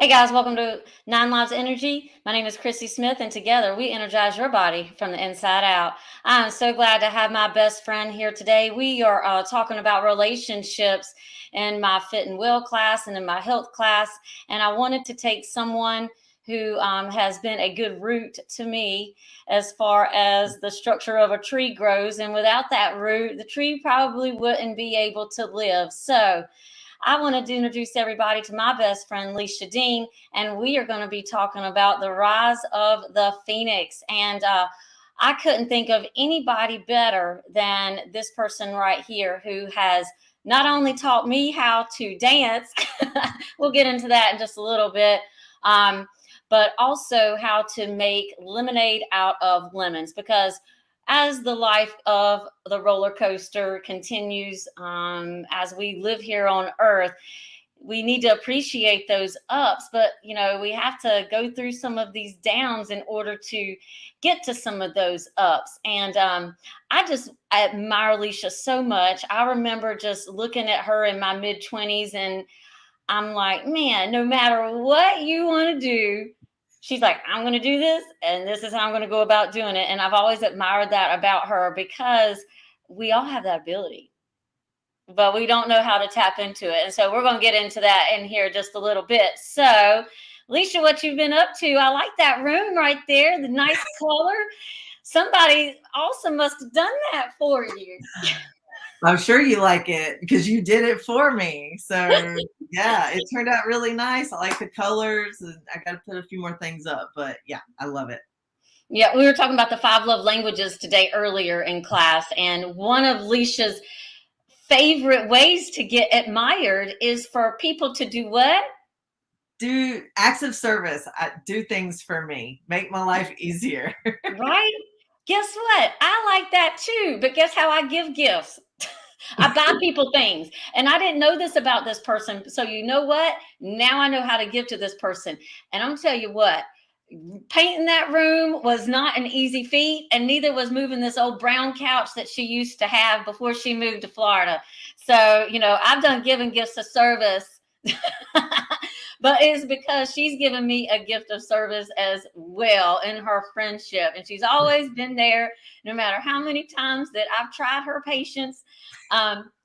Hey guys, welcome to Nine Lives Energy. My name is Chrissy Smith, and together we energize your body from the inside out. I'm so glad to have my best friend here today. We are talking about relationships in my Fit and Will class and in my health class, and I wanted to take someone who has been a good root to me as far as the structure of a tree grows. And without that root, the tree probably wouldn't be able to live. So, I wanted to introduce everybody to my best friend, Lishia Dean, and we are going to be talking about the rise of the Phoenix. And I couldn't think of anybody better than this person right here who has not only taught me how to dance, we'll get into that in just a little bit, but also how to make lemonade out of lemons because as the life of the roller coaster continues, as we live here on Earth, we need to appreciate those ups, but we have to go through some of these downs in order to get to some of those ups. And I admire Alicia so much. I remember just looking at her in my mid 20s, and I'm like, man, no matter what you want to do, she's like, I'm going to do this, and this is how I'm going to go about doing it. And I've always admired that about her because we all have that ability, but we don't know how to tap into it. And so we're going to get into that in here just a little bit. So, Lishia, what you've been up to? I like that room right there, the nice color. Somebody also must have done that for you. I'm sure you like it because you did it for me. So yeah, it turned out really nice. I like the colors, and I got to put a few more things up, but yeah, I love it. Yeah, we were talking about the five love languages today earlier in class, and one of Lisha's favorite ways to get admired is for people to do what? Do acts of service. Do things for me. Make my life easier. Right? Guess what? I like that too, but guess how I give gifts? I buy people things. And I didn't know this about this person. So, you know what? Now I know how to give to this person. And I'm gonna tell you what, painting that room was not an easy feat, and neither was moving this old brown couch that she used to have before she moved to Florida. So, I've done giving gifts of service. But it's because she's given me a gift of service as well in her friendship. And she's always been there, no matter how many times that I've tried her patience.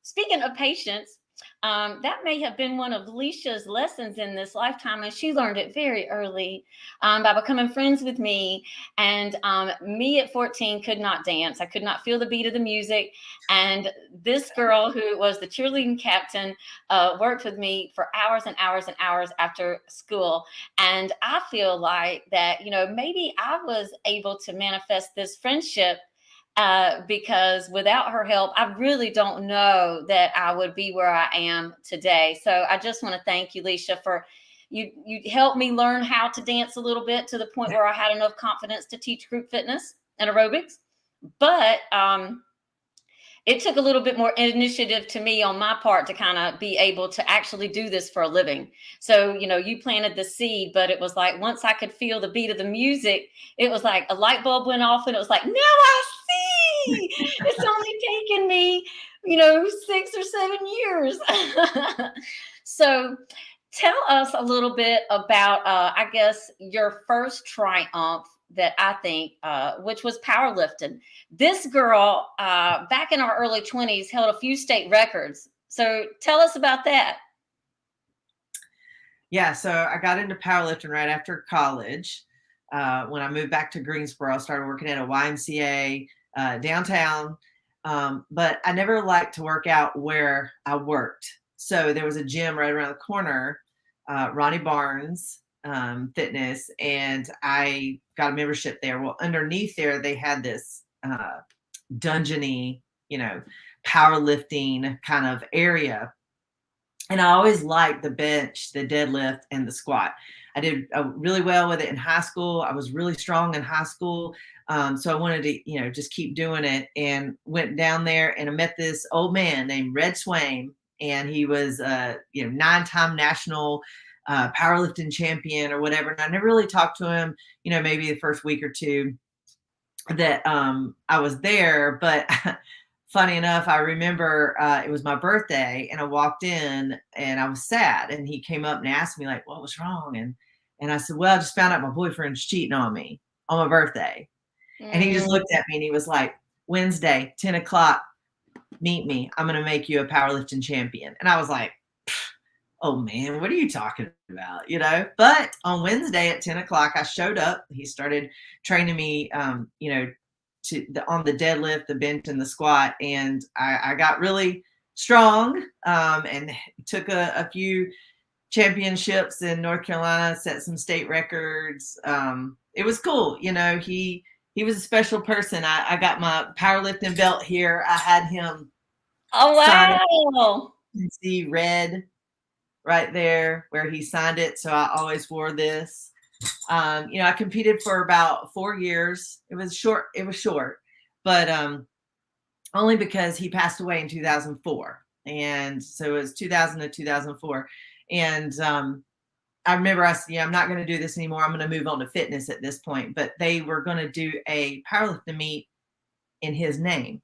Speaking of patience, that may have been one of Lisha's lessons in this lifetime, and she learned it very early by becoming friends with me. And me at 14 could not dance. I could not feel the beat of the music. And this girl, who was the cheerleading captain, worked with me for hours and hours and hours after school. And I feel like that, maybe I was able to manifest this friendship because without her help, I really don't know that I would be where I am today. So I just want to thank you, Lishia, for you helped me learn how to dance a little bit to the point where I had enough confidence to teach group fitness and aerobics. But it took a little bit more initiative to me on my part to kind of be able to actually do this for a living. So, you planted the seed, but it was like once I could feel the beat of the music, it was like a light bulb went off, and it was like, now I see. It's only taken me, 6 or 7 years. So, tell us a little bit about, I guess, your first triumph that I think, which was powerlifting. This girl, back in our early 20s, held a few state records. So tell us about that. Yeah, so I got into powerlifting right after college. When I moved back to Greensboro, I started working at a YMCA downtown. But I never liked to work out where I worked. So there was a gym right around the corner, Ronnie Barnes Fitness, and I got a membership there. Well, underneath there, they had this dungeony, powerlifting kind of area. And I always liked the bench, the deadlift, and the squat. I did really well with it in high school. I was really strong in high school. So I wanted to, just keep doing it, and went down there, and I met this old man named Red Swain, and he was, 9-time national powerlifting champion or whatever. And I never really talked to him, maybe the first week or two that I was there. But funny enough, I remember it was my birthday, and I walked in, and I was sad. And he came up and asked me like, "What was wrong?" And I said, "Well, I just found out my boyfriend's cheating on me on my birthday." And he just Mm. looked at me and he was like, "Wednesday, 10 o'clock, meet me. I'm going to make you a powerlifting champion." And I was like, "Oh man, what are you talking about?" But on Wednesday at 10 o'clock, I showed up. He started training me, on the deadlift, the bench, and the squat. And I got really strong, and took a few championships in North Carolina, set some state records. It was cool. He was a special person. I got my powerlifting belt here. I had him Oh, sign it. wow. You can see red right there where he signed it. So I always wore this. I competed for about 4 years. It was short, but only because he passed away in 2004. And so it was 2000 to 2004. And I remember I said, "Yeah, I'm not going to do this anymore. I'm going to move on to fitness at this point." But they were going to do a powerlifting meet in his name.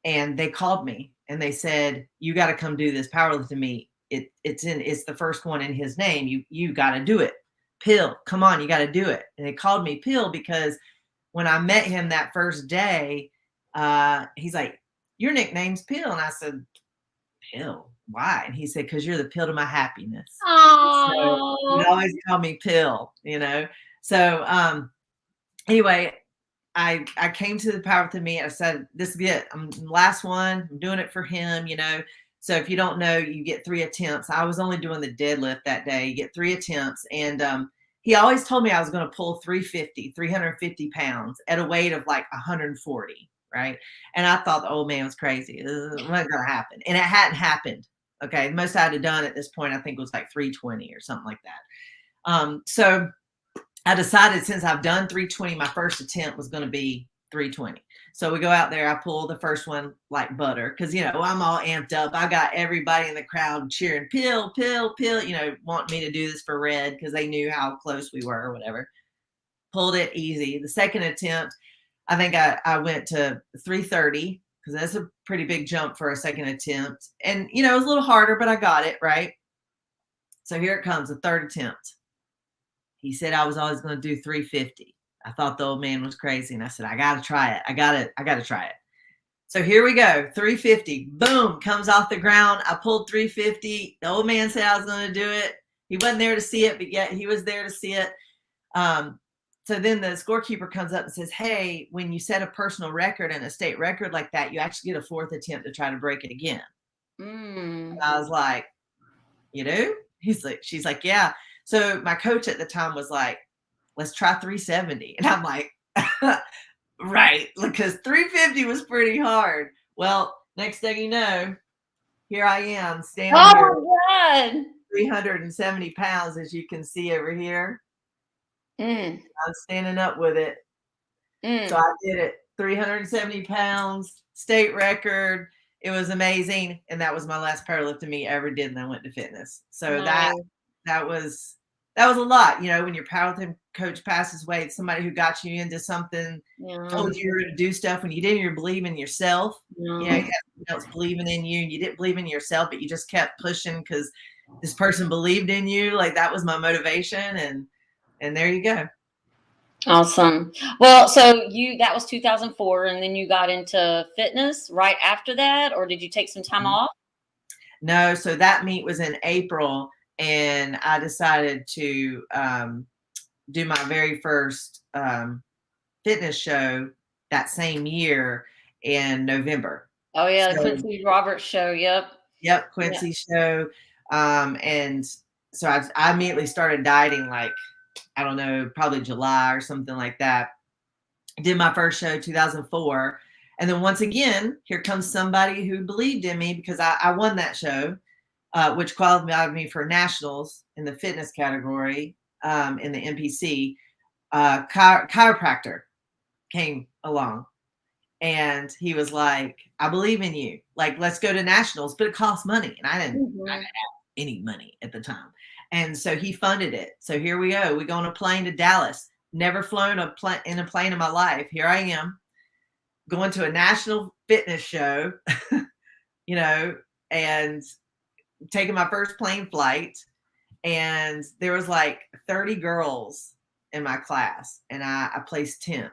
And they called me and they said, "You got to come do this powerlifting meet. It's the first one in his name. You got to do it. Pill, come on, you got to do it." And they called me Pill because when I met him that first day, he's like, "Your nickname's Pill." And I said, "Pill? Why?" And he said, "Because you're the pill to my happiness." So he'd Oh. always call me Pill. So anyway, I came to the powerlifting meet. I said, "This is it. I'm the last one. I'm doing it for him. So if you don't know, you get 3 attempts." I was only doing the deadlift that day. You get 3 attempts. And he always told me I was going to pull 350 pounds at a weight of like 140. Right. And I thought the old man was crazy. This wasn't going to happen. And it hadn't happened. Okay. The most I'd have done at this point, I think, was like 320 or something like that. So I decided, since I've done 320, my first attempt was going to be 320. So we go out there. I pull the first one like butter because, I'm all amped up. I got everybody in the crowd cheering, "Pill, Pill, Pill," wanting me to do this for red because they knew how close we were or whatever. Pulled it easy. The second attempt, I think I went to 330 because that's a pretty big jump for a second attempt. And, it was a little harder, but I got it right. So here it comes, the third attempt. He said I was always going to do 350. I thought the old man was crazy. And I said, "I got to try it. I got to try it." So here we go. 350. Boom. Comes off the ground. I pulled 350. The old man said I was going to do it. He wasn't there to see it, but yet he was there to see it. So then the scorekeeper comes up and says, "Hey, when you set a personal record and a state record like that, you actually get a 4th attempt to try to break it again." Mm. I was like, "You do?" She's like, "Yeah." So my coach at the time was like, "Let's try 370." And I'm like, right, because 350 was pretty hard. Well, next thing you know, here I am standing here, Oh my God. 370 pounds, as you can see over here. Mm. I'm standing up with it. So Mm. I did it, 370 pounds, state record. It was amazing. And that was my last powerlifting meet I ever did. And I went to fitness. So that Nice. that was a lot. When your powerlifting coach passes away, it's somebody who got you into something, Yeah. told you were going to do stuff when you didn't even believe in yourself. You Yeah. had someone else believing in you, and you didn't believe in yourself, but you just kept pushing because this person believed in you. Like, that was my motivation. And there you go. Awesome. Well, so that was 2004, and then you got into fitness right after that, or did you take some time off? No, so that meet was in April, and I decided to do my very first fitness show that same year in November. Oh yeah, the So, Quincy Roberts show. Yep. yep, Yeah. Quincy show. And so I immediately started dieting, like, I don't know, probably July or something like that. Did my first show 2004. And then once again, here comes somebody who believed in me because I won that show, which qualified me for nationals in the fitness category, in the NPC. Chiropractor came along and he was like, "I believe in you. Like, let's go to nationals," but it costs money. And I didn't have Mhm. any money at the time. And so he funded it. So here we go. We go on a plane to Dallas. Never flown in a plane in my life. Here I am. going to a national fitness show, you know, and taking my first plane flight. And there was like 30 girls in my class, and I placed 10th.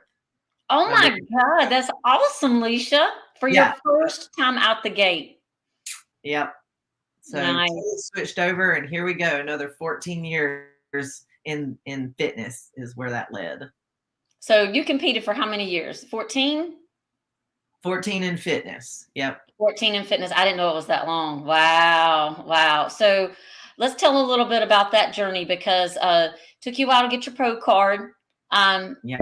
Oh My my very, God, that's awesome, Lishia, for yeah, your first time out the gate. yep. So totally Nice. switched over, and here we go. Another 14 years in fitness is where that led. So you competed for how many years? 14? 14 in fitness. Yep. 14 in fitness. I didn't know it was that long. Wow. Wow. So let's tell a little bit about that journey because took you a while to get your pro card. Um, Yeah.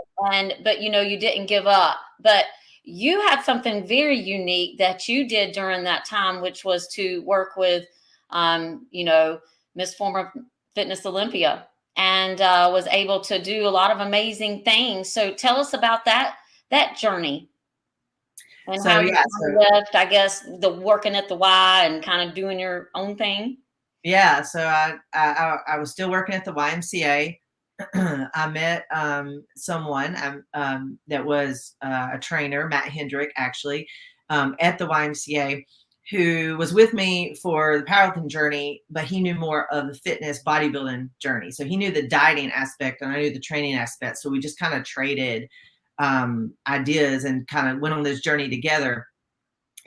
but you didn't give up. But you had something very unique that you did during that time, which was to work with Miss Former Fitness Olympia and was able to do a lot of amazing things. So tell us about that journey. And So how you yeah, kind of left, I guess, the working at the Y and kind of doing your own thing? yeah. So I was still working at the YMCA. I met someone that was a trainer, Matt Hendrick, actually, at the YMCA, who was with me for the powerlifting journey, but he knew more of the fitness bodybuilding journey. So he knew the dieting aspect, and I knew the training aspect. So we just kind of traded ideas and kind of went on this journey together.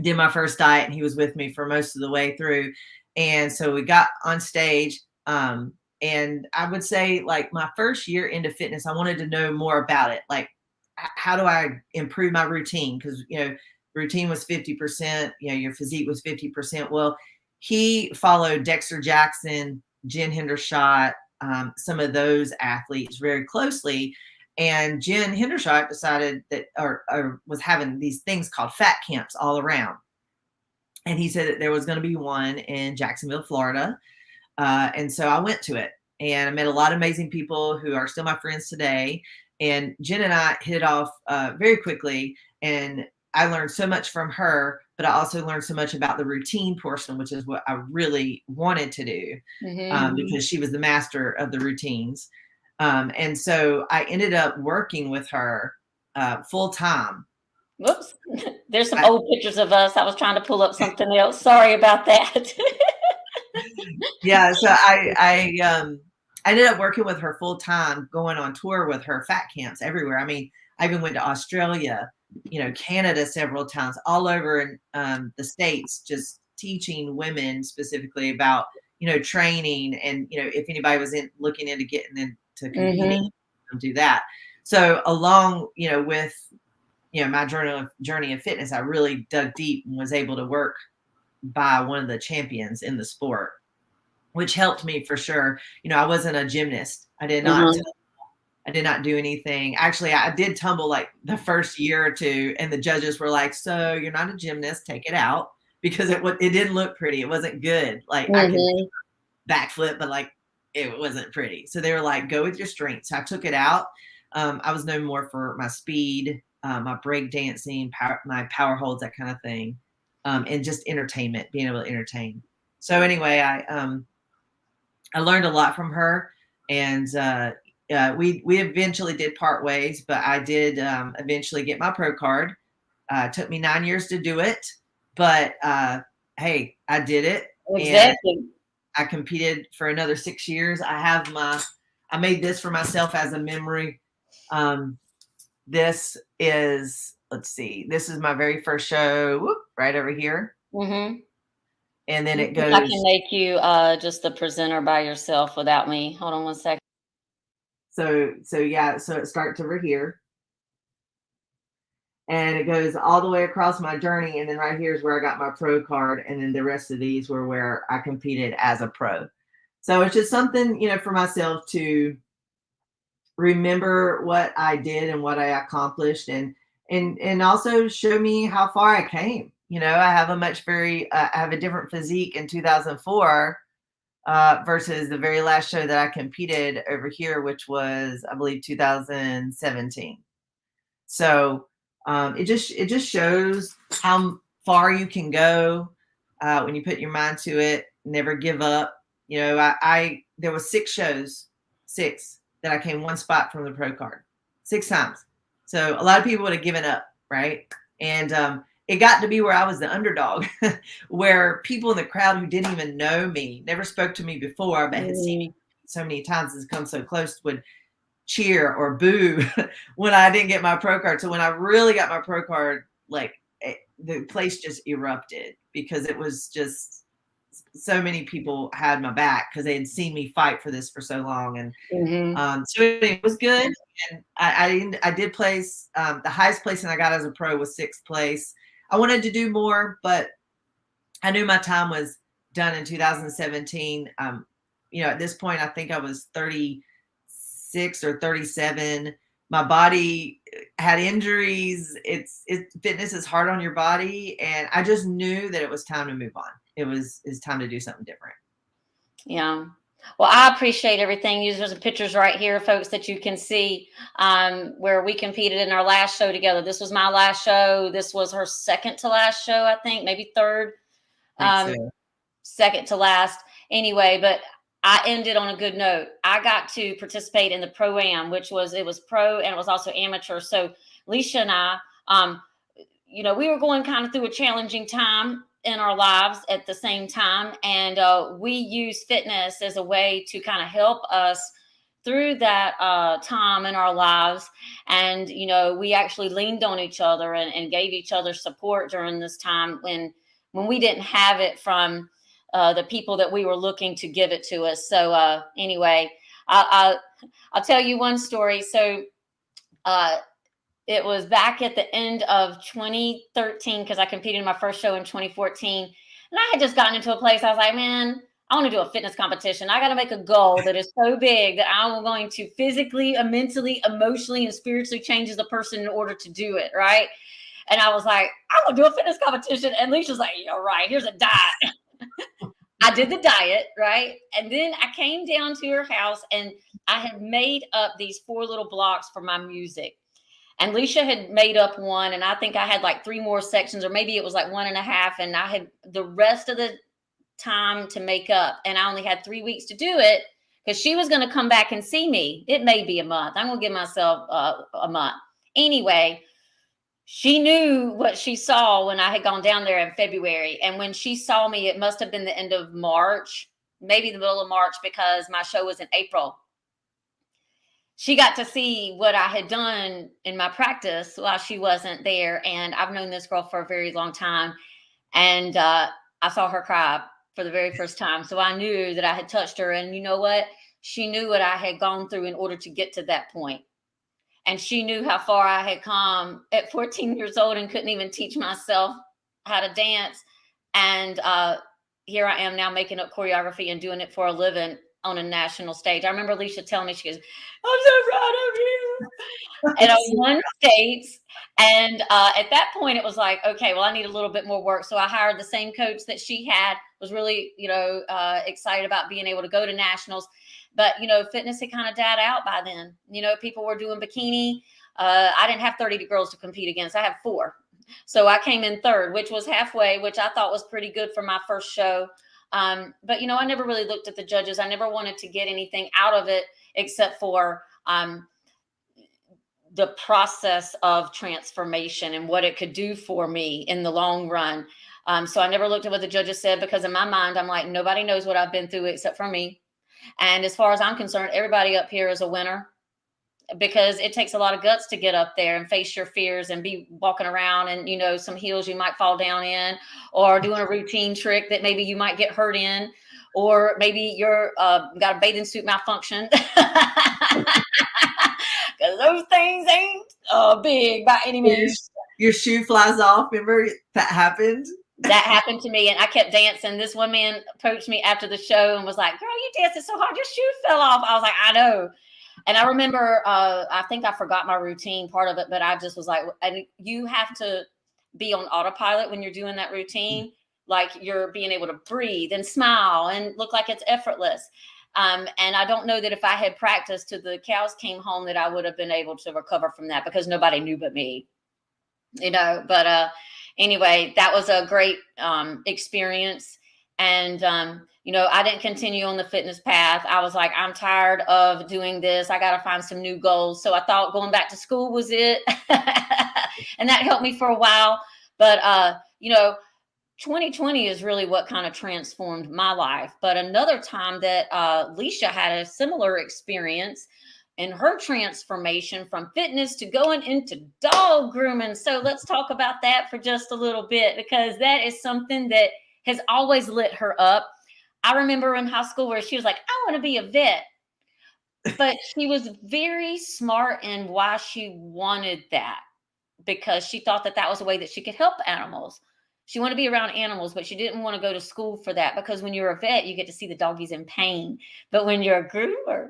Did my first diet, and he was with me for most of the way through. And so we got on stage. And I would say, like, my first year into fitness, I wanted to know more about it. Like, how do I improve my routine? Because, routine was 50%, your physique was 50%. Well, he followed Dexter Jackson, Jen Hendershot, some of those athletes very closely. And Jen Hendershot decided that, or was having these things called fat camps all around. And he said that there was going to be one in Jacksonville, Florida. And so I went to it, and I met a lot of amazing people who are still my friends today. And Jen and I hit it off very quickly. And I learned so much from her, but I also learned so much about the routine portion, which is what I really wanted to do, because she was the master of the routines. And so I ended up working with her full time. Whoops. There's some old pictures of us. I was trying to pull up something else. Sorry about that. Yeah, so I ended up working with her full time, going on tour with her fat camps everywhere. I mean, I even went to Australia, Canada several times, all over in the States, just teaching women specifically about, training, and, if anybody was looking into getting into competing, do that. So along, with, my journey of fitness, I really dug deep and was able to work by one of the champions in the sport, which helped me for sure. I wasn't a gymnast. I did not do anything. Actually, I did tumble like the first year or two, and the judges were like, "So you're not a gymnast, take it out," because it didn't look pretty. It wasn't good. Like, I could backflip, but like it wasn't pretty. So they were like, "Go with your strength." So I took it out. I was known more for my speed, my break dancing, my power holds, that kind of thing, and just entertainment, being able to entertain. So anyway, I learned a lot from her, and we eventually did part ways, but I did eventually get my pro card. It took me 9 years to do it, but hey, I did it. Exactly. And I competed for another 6 years. I made this for myself as a memory. This is, let's see, this is my very first show, right over here. And then it goes. I can make you just the presenter by yourself without me. Hold on one second. So yeah, so it starts over here. And it goes all the way across my journey. And then right here is where I got my pro card. And then the rest of these were where I competed as a pro. So it's just something, for myself to remember what I did and what I accomplished, and also show me how far I came. I have I have a different physique in 2004 versus the very last show that I competed over here, which was, I believe, 2017. So it just shows how far you can go when you put your mind to it. Never give up. There was 6 shows, 6 that I came one spot from the pro card, 6 times. So a lot of people would have given up, right? And it got to be where I was the underdog, where people in the crowd who didn't even know me, never spoke to me before, but had seen me so many times and come so close, would cheer or boo when I didn't get my pro card. So when I really got my pro card, like the place just erupted, because it was just so many people had my back because they had seen me fight for this for so long. And so it was good. And I did place, the highest placing I got as a pro was 6th place. I wanted to do more, but I knew my time was done in 2017. At this point, I think I was 36 or 37. My body had injuries. Fitness is hard on your body. And I just knew that it was time to move on. It's time to do something different. Yeah. Well, I appreciate everything. There's some pictures right here, folks, that you can see, where we competed in our last show together. This was my last show. This was her second to last show, I think, maybe third, second to last. Anyway, but I ended on a good note. I got to participate in the Pro-Am, it was pro and it was also amateur. So Lishia and I, we were going kind of through a challenging time in our lives at the same time. And we use fitness as a way to kind of help us through that time in our lives. And, we actually leaned on each other and gave each other support during this time when we didn't have it from the people that we were looking to give it to us. So anyway, I'll tell you one story. So it was back at the end of 2013, because I competed in my first show in 2014. And I had just gotten into a place, I was like, man, I want to do a fitness competition. I got to make a goal that is so big that I'm going to physically, mentally, emotionally, and spiritually change as a person in order to do it, right? And I was like, I want to do a fitness competition. And Alicia's like, you're right, here's a diet. I did the diet, right? And then I came down to her house and I had made up these 4 little blocks for my music. And Lishia had made up one, and I think I had like 3 more sections, or maybe it was like 1.5. And I had the rest of the time to make up. And I only had 3 weeks to do it because she was going to come back and see me. It may be a month. I'm going to give myself a month. Anyway, she knew what she saw when I had gone down there in February. And when she saw me, it must have been the end of March, maybe the middle of March, because my show was in April. She got to see what I had done in my practice while she wasn't there. And I've known this girl for a very long time. And I saw her cry for the very first time. So I knew that I had touched her. And you know what? She knew what I had gone through in order to get to that point. And she knew how far I had come at 14 years old and couldn't even teach myself how to dance. And here I am now making up choreography and doing it for a living on a national stage. I remember Lishia telling me, she goes, I'm so proud of you. And I won states. And at that point, it was like, okay, well, I need a little bit more work. So I hired the same coach that she had, was really, excited about being able to go to nationals. But, fitness had kind of died out by then. People were doing bikini. I didn't have 30 girls to compete against. I had 4. So I came in 3rd, which was halfway, which I thought was pretty good for my first show. But, I never really looked at the judges. I never wanted to get anything out of it except for the process of transformation and what it could do for me in the long run. So I never looked at what the judges said, because in my mind, I'm like, nobody knows what I've been through except for me. And as far as I'm concerned, everybody up here is a winner, because it takes a lot of guts to get up there and face your fears and be walking around and, some heels you might fall down in, or doing a routine trick that maybe you might get hurt in, or maybe you're got a bathing suit malfunction. Because those things ain't big by any means. Your shoe flies off. Remember that happened? That happened to me, and I kept dancing. This one man approached me after the show and was like, girl, you dancing so hard, your shoe fell off. I was like, I know. And I remember, I think I forgot my routine part of it, but I just was like, and you have to be on autopilot when you're doing that routine. Like you're being able to breathe and smile and look like it's effortless. And I don't know that if I had practiced till the cows came home that I would have been able to recover from that, because nobody knew but me, but anyway, that was a great experience. And, I didn't continue on the fitness path. I was like, I'm tired of doing this. I got to find some new goals. So I thought going back to school was it. And that helped me for a while. But, 2020 is really what kind of transformed my life. But another time that Lishia had a similar experience in her transformation from fitness to going into dog grooming. So let's talk about that for just a little bit, because that is something that has always lit her up. I remember in high school where she was like, I want to be a vet. But she was very smart in why she wanted that, because she thought that that was a way that she could help animals. She wanted to be around animals, but she didn't want to go to school for that, because when you're a vet, you get to see the doggies in pain. But when you're a groomer,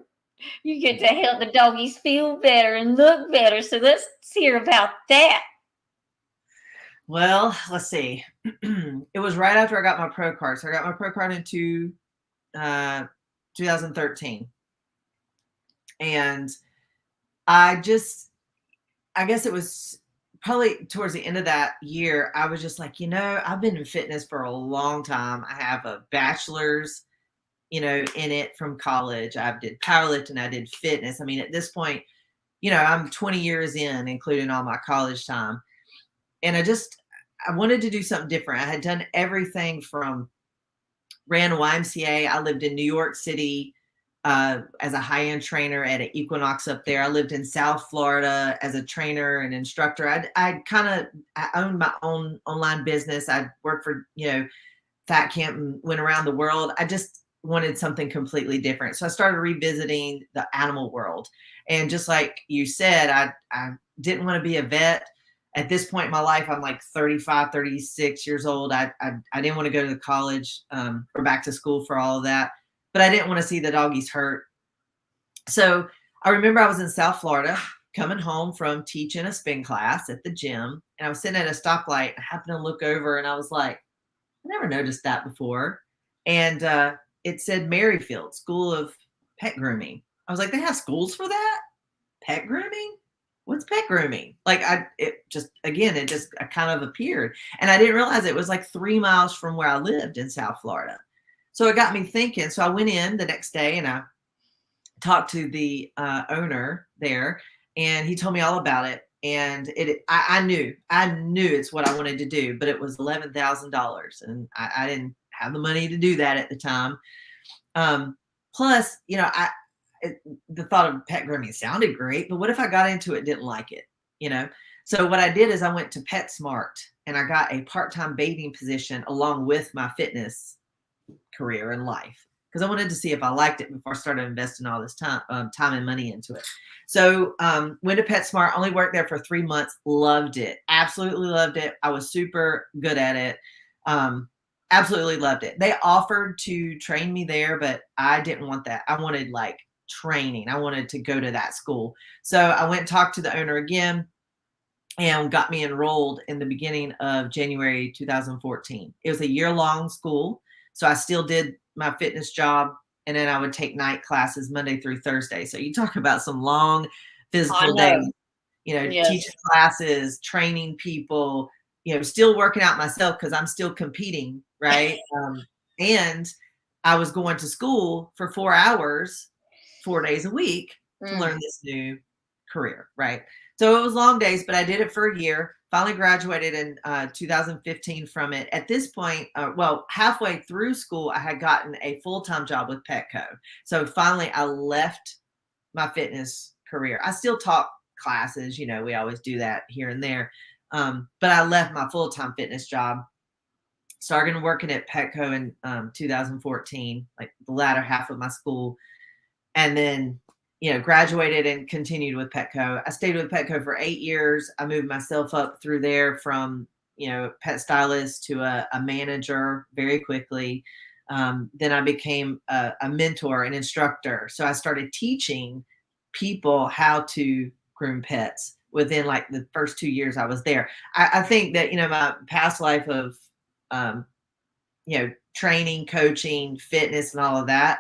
you get to help the doggies feel better and look better. So let's hear about that. Well, let's see. It was right after I got my pro card. So I got my pro card in 2013. And I guess it was probably towards the end of that year, I was just like, I've been in fitness for a long time. I have a bachelor's, in it from college. I did powerlifting, I did fitness. I mean, at this point, I'm 20 years in, including all my college time. And I wanted to do something different. I had done everything from ran a YMCA. I lived in New York City as a high-end trainer at an Equinox up there. I lived in South Florida as a trainer and instructor. I owned my own online business. I worked for, Fat Camp and went around the world. I just wanted something completely different. So I started revisiting the animal world. And just like you said, I didn't want to be a vet. At this point in my life, I'm like 35, 36 years old. I didn't want to go to the college or back to school for all of that, but I didn't want to see the doggies hurt. So I remember I was in South Florida coming home from teaching a spin class at the gym, and I was sitting at a stoplight. I happened to look over and I was like, I never noticed that before. And it said Merrifield School of Pet Grooming. I was like, they have schools for that? Pet grooming? What's pet grooming? Like it just kind of appeared. And I didn't realize it was like 3 miles from where I lived in South Florida. So it got me thinking. So I went in the next day and I talked to the owner there, and he told me all about it. And I knew it's what I wanted to do, but it was $11,000, and I didn't have the money to do that at the time. Plus, the thought of pet grooming sounded great, but what if I got into it and didn't like it? So what I did is I went to PetSmart and I got a part-time bathing position along with my fitness career and life, because I wanted to see if I liked it before I started investing all this time and money into it. So went to PetSmart, only worked there for 3 months, loved it, absolutely loved it. I was super good at it. Absolutely loved it. They offered to train me there, but I didn't want that. I wanted like training. I wanted to go to that school. So I went and talked to the owner again and got me enrolled in the beginning of January 2014. It was a year-long school. So I still did my fitness job, and then I would take night classes Monday through Thursday. So you talk about some long physical days, Yes. teaching classes, training people, still working out myself because I'm still competing, right? And I was going to school for 4 hours, 4 days a week to learn this new career, right? So it was long days, but I did it for a year. Finally graduated in 2015 from it. At this point, halfway through school, I had gotten a full-time job with Petco. So finally, I left my fitness career. I still taught classes, we always do that here and there. But I left my full-time fitness job, started working at Petco in 2014, like the latter half of my school, and then graduated and continued with Petco. I stayed with Petco for 8 years. I moved myself up through there from, pet stylist to a manager very quickly. Then I became a mentor, an instructor. So I started teaching people how to groom pets within like the first 2 years I was there. I think that, my past life of, training, coaching, fitness, and all of that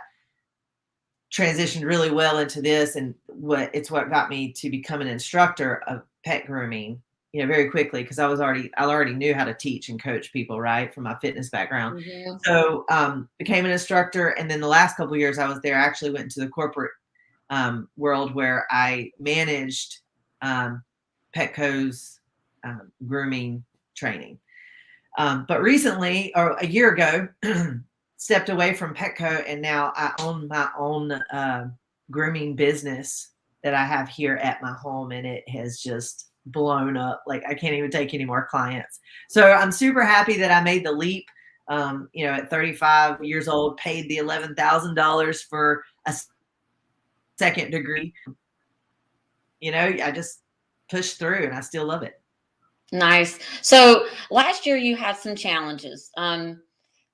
transitioned really well into this, and what got me to become an instructor of pet grooming very quickly because I already knew how to teach and coach people, right, from my fitness background. Mhm. So became an instructor, and then the last couple of years I was there, I actually went into the corporate world where I managed Petco's grooming training. But recently, or a year ago, stepped away from Petco, and now I own my own grooming business that I have here at my home, and it has just blown up. Like I can't even take any more clients. So I'm super happy that I made the leap. At 35 years old, paid the $11,000 for a second degree. I just pushed through, and I still love it. Nice. So last year you had some challenges,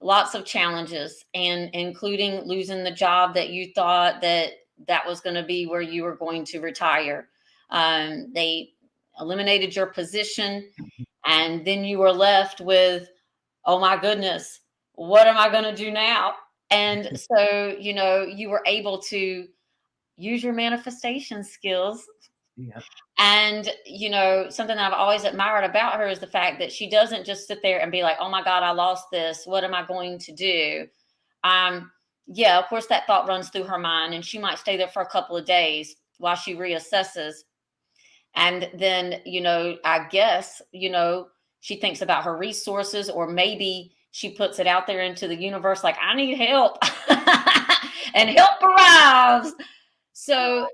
lots of challenges, and including losing the job that you thought that was going to be where you were going to retire. They eliminated your position, and then you were left with, oh my goodness, what am I going to do now? And so, you were able to use your manifestation skills. Yeah. And, something I've always admired about her is the fact that she doesn't just sit there and be like, oh my God, I lost this. What am I going to do? Um, yeah, of course, that thought runs through her mind, and she might stay there for a couple of days while she reassesses. And then, I guess, she thinks about her resources, or maybe she puts it out there into the universe like, I need help. And help arrives. So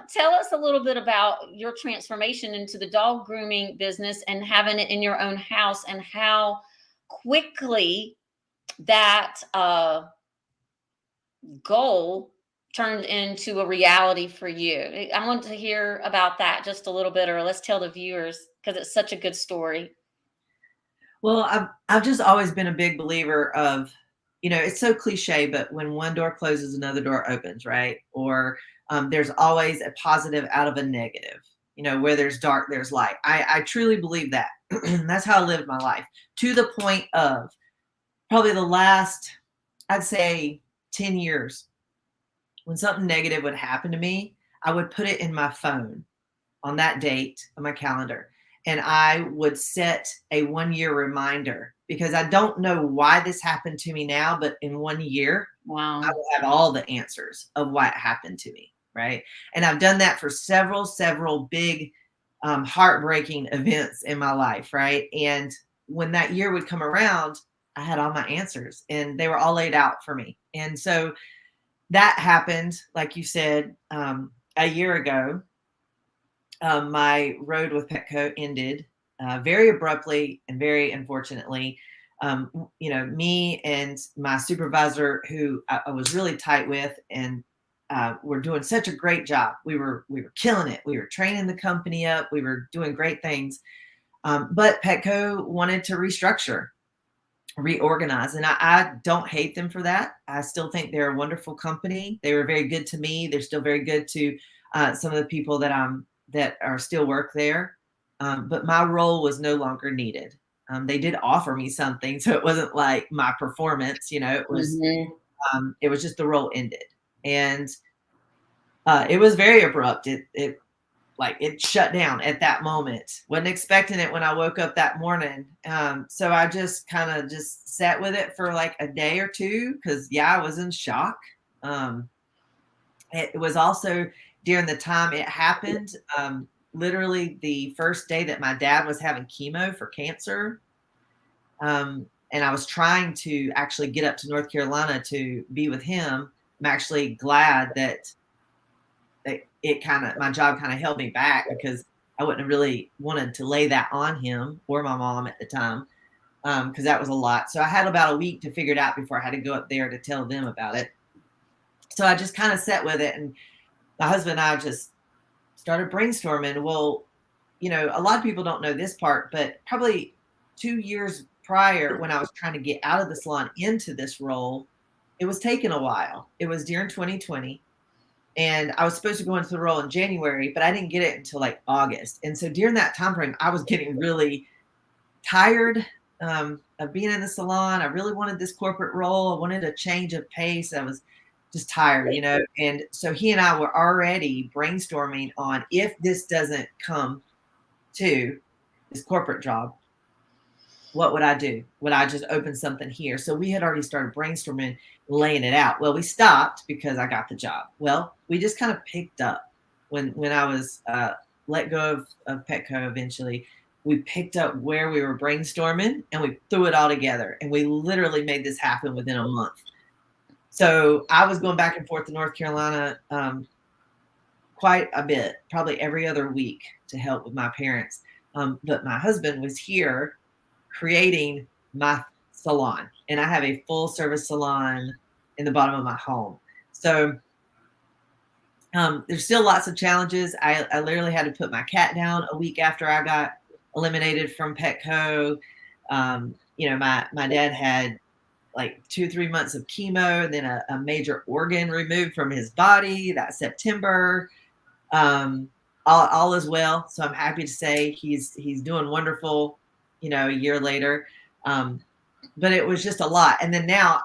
tell us a little bit about your transformation into the dog grooming business and having it in your own house, and how quickly that goal turned into a reality for you. I want to hear about that just a little bit, or let's tell the viewers, because it's such a good story. Well, I've just always been a big believer of, it's so cliche, but when one door closes, another door opens, right? Or there's always a positive out of a negative. Where there's dark, there's light. I truly believe that. That's how I lived my life, to the point of probably the last, I'd say, 10 years. When something negative would happen to me, I would put it in my phone on that date on my calendar. And I would set a 1 year reminder, because I don't know why this happened to me now, but in 1 year, I Wow. will have all the answers of why it happened to me. Right. And I've done that for several big, heartbreaking events in my life. Right. And when that year would come around, I had all my answers, and they were all laid out for me. And so that happened, like you said, a year ago. My road with Petco ended very abruptly and very unfortunately. Me and my supervisor, who I was really tight with, and we're doing such a great job. We were killing it. We were training the company up. We were doing great things. But Petco wanted to restructure, reorganize, and I don't hate them for that. I still think they're a wonderful company. They were very good to me. They're still very good to some of the people that are still work there. But my role was no longer needed. They did offer me something, so it wasn't like my performance. Mhm. It was just the role ended, and it was very abrupt. It shut down at that moment. Wasn't expecting it when I woke up that morning. So I just kind of just sat with it for like a day or two, because I was in shock. It was also during the time it happened, literally the first day that my dad was having chemo for cancer. And I was trying to actually get up to North Carolina to be with him. I'm actually glad that my job kind of held me back, because I wouldn't have really wanted to lay that on him or my mom at the time, because that was a lot. So I had about a week to figure it out before I had to go up there to tell them about it. So I just kind of sat with it, and my husband and I just started brainstorming. Well, a lot of people don't know this part, but probably 2 years prior, when I was trying to get out of the salon into this role, it was taking a while. It was during 2020. And I was supposed to go into the role in January, but I didn't get it until like August. And so during that time frame, I was getting really tired of being in the salon. I really wanted this corporate role. I wanted a change of pace. I was just tired, And so he and I were already brainstorming on, if this doesn't come to, this corporate job, what would I do? Would I just open something here? So we had already started brainstorming, laying it out. Well, we stopped because I got the job. Well, we just kind of picked up when I was let go of Petco eventually. We picked up where we were brainstorming and we threw it all together. And we literally made this happen within a month. So I was going back and forth to North Carolina quite a bit, probably every other week to help with my parents. But my husband was here creating my salon, and I have a full service salon in the bottom of my home. So there's still lots of challenges. I literally had to put my cat down a week after I got eliminated from Petco. My dad had like 2-3 months of chemo and then a major organ removed from his body that September. All is well. So I'm happy to say he's doing wonderful, a year later. But it was just a lot. And then now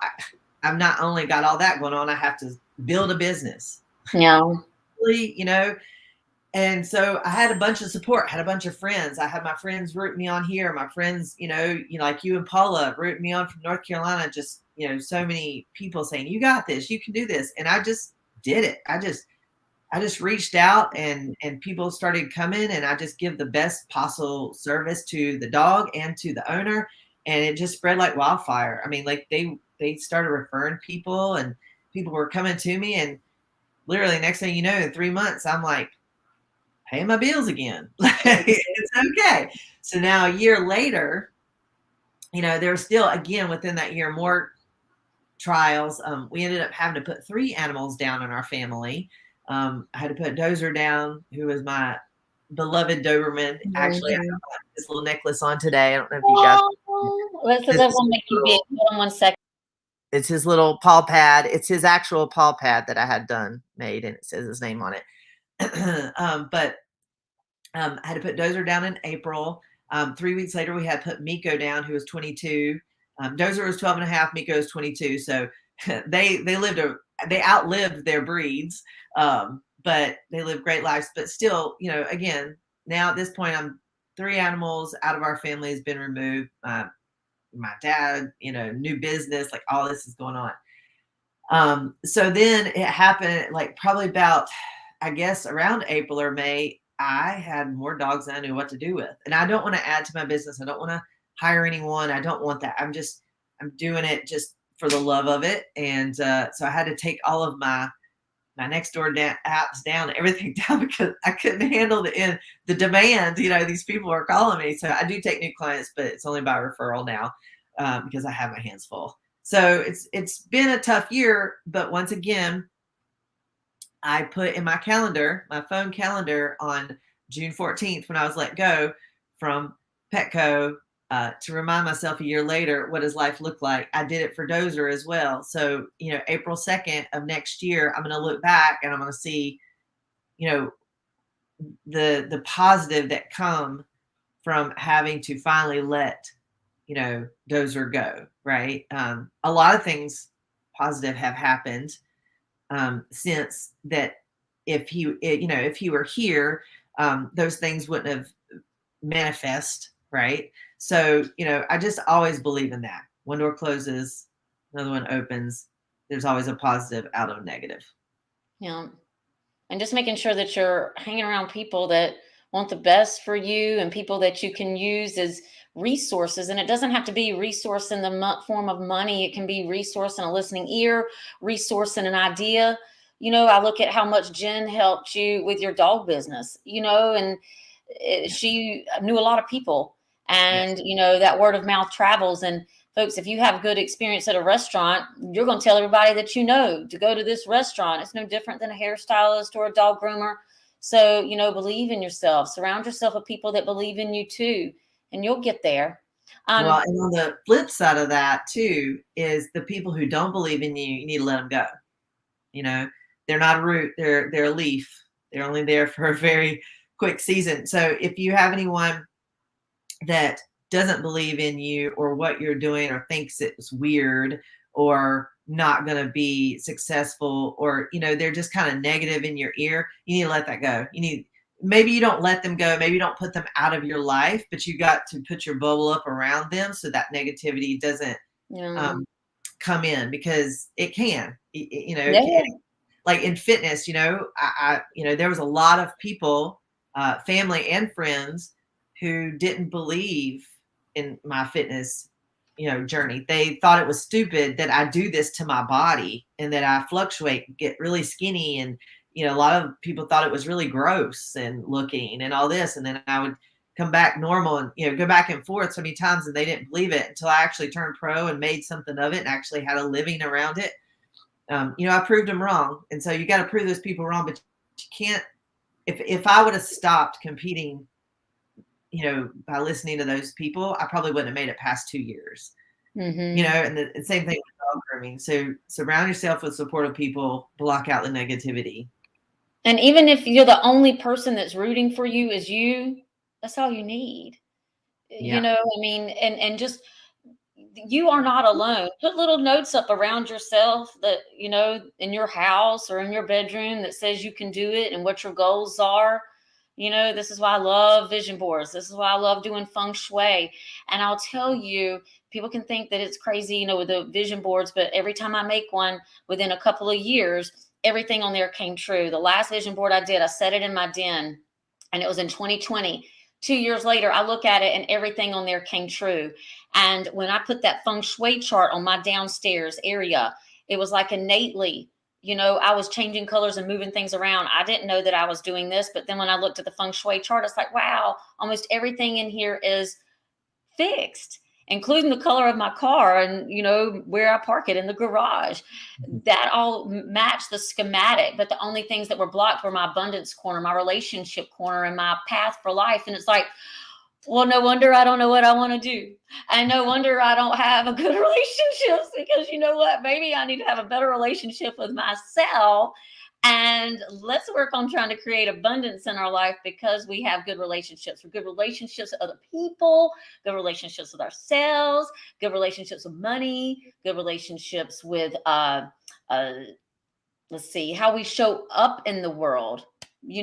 I've not only got all that going on, I have to build a business. Yeah. And so I had a bunch of support, had a bunch of friends. I had my friends root me on here. My friends, like you and Paula root me on from North Carolina. Just, so many people saying, you got this, you can do this. And I just did it. I just reached out and people started coming, and I just give the best possible service to the dog and to the owner. And it just spread like wildfire. I mean, like they started referring people, and people were coming to me, and literally next thing you know, in 3 months, I'm like paying my bills again. It's okay. So now a year later, there's still, again, within that year, more trials. We ended up having to put 3 animals down in our family. I had to put Dozer down, who was my beloved Doberman. Actually, I have this little necklace on today. I don't know if you guys. That will make you big. Hold on 1 second. It's his little paw pad. It's his actual paw pad that I had made, and it says his name on it. But I had to put Dozer down in April. 3 weeks later, we had to put Miko down, who was 22. Dozer was 12 and a half. Miko was 22. So they outlived their breeds, but they lived great lives. But still, again, now at this point, 3 animals out of our family has been removed. My dad, new business, like all this is going on. So then it happened, like probably about, I guess, around April or May, I had more dogs than I knew what to do with. And I don't want to add to my business. I don't want to hire anyone. I don't want that. I'm doing it just for the love of it. And so I had to take all of my next door apps down, everything down, because I couldn't handle the demand. These people are calling me. So I do take new clients, but it's only by referral now because I have my hands full. So it's been a tough year, but once again, I put in my phone calendar, on June 14th, when I was let go from Petco, to remind myself a year later, what does life look like? I did it for Dozer as well. So, April 2nd of next year, I'm going to look back and I'm going to see, the positive that come from having to finally let, Dozer go. Right. A lot of things positive have happened since that. If he were here, those things wouldn't have manifest. Right. So, I just always believe in that. One door closes, another one opens. There's always a positive out of a negative. Yeah. And just making sure that you're hanging around people that want the best for you, and people that you can use as resources. And it doesn't have to be resource in the form of money. It can be resource in a listening ear, resource in an idea. I look at how much Jen helped you with your dog business, and she knew a lot of people, and, Yes. that word of mouth travels. And folks, if you have good experience at a restaurant, you're going to tell everybody that to go to this restaurant. It's no different than a hairstylist or a dog groomer. So, believe in yourself, surround yourself with people that believe in you too, and you'll get there. Well, and on the flip side of that too, is the people who don't believe in you, you need to let them go. They're not a root, they're a leaf. They're only there for a very quick season. So if you have anyone that doesn't believe in you or what you're doing, or thinks it's weird or not going to be successful, or, they're just kind of negative in your ear, you need to let that go. maybe you don't let them go, maybe you don't put them out of your life, but you got to put your bubble up around them so that negativity doesn't Yeah. come in, because it can, Yeah. like in fitness, there was a lot of people, family and friends, who didn't believe in my fitness, journey. They thought it was stupid that I do this to my body and that I fluctuate, get really skinny. And, a lot of people thought it was really gross and looking and all this. And then I would come back normal and, go back and forth so many times, and they didn't believe it until I actually turned pro and made something of it and actually had a living around it. I proved them wrong. And so you got to prove those people wrong, but you can't, if I would have stopped competing, by listening to those people, I probably wouldn't have made it past 2 years, Mm-hmm. and the same thing with dog grooming. So surround yourself with supportive people, block out the negativity. And even if you're the only person that's rooting for you is you, that's all you need. Yeah. I mean, and just you are not alone. Put little notes up around yourself that, in your house or in your bedroom that says you can do it and what your goals are. This is why I love vision boards. This is why I love doing feng shui. And I'll tell you, people can think that it's crazy, with the vision boards, but every time I make one within a couple of years, everything on there came true. The last vision board I did, I set it in my den, and it was in 2020. 2 years later, I look at it and everything on there came true. And when I put that feng shui chart on my downstairs area, it was like innately, I was changing colors and moving things around. I didn't know that I was doing this, but then when I looked at the feng shui chart, it's like, wow, almost everything in here is fixed, including the color of my car and, where I park it in the garage. That all matched the schematic, but the only things that were blocked were my abundance corner, my relationship corner, and my path for life. And it's like, well, no wonder I don't know what I want to do. And no wonder I don't have a good relationships, because you know what? Maybe I need to have a better relationship with myself. And let's work on trying to create abundance in our life, because we have good relationships. Good relationships with other people, good relationships with ourselves, good relationships with money, good relationships with let's see, how we show up in the world.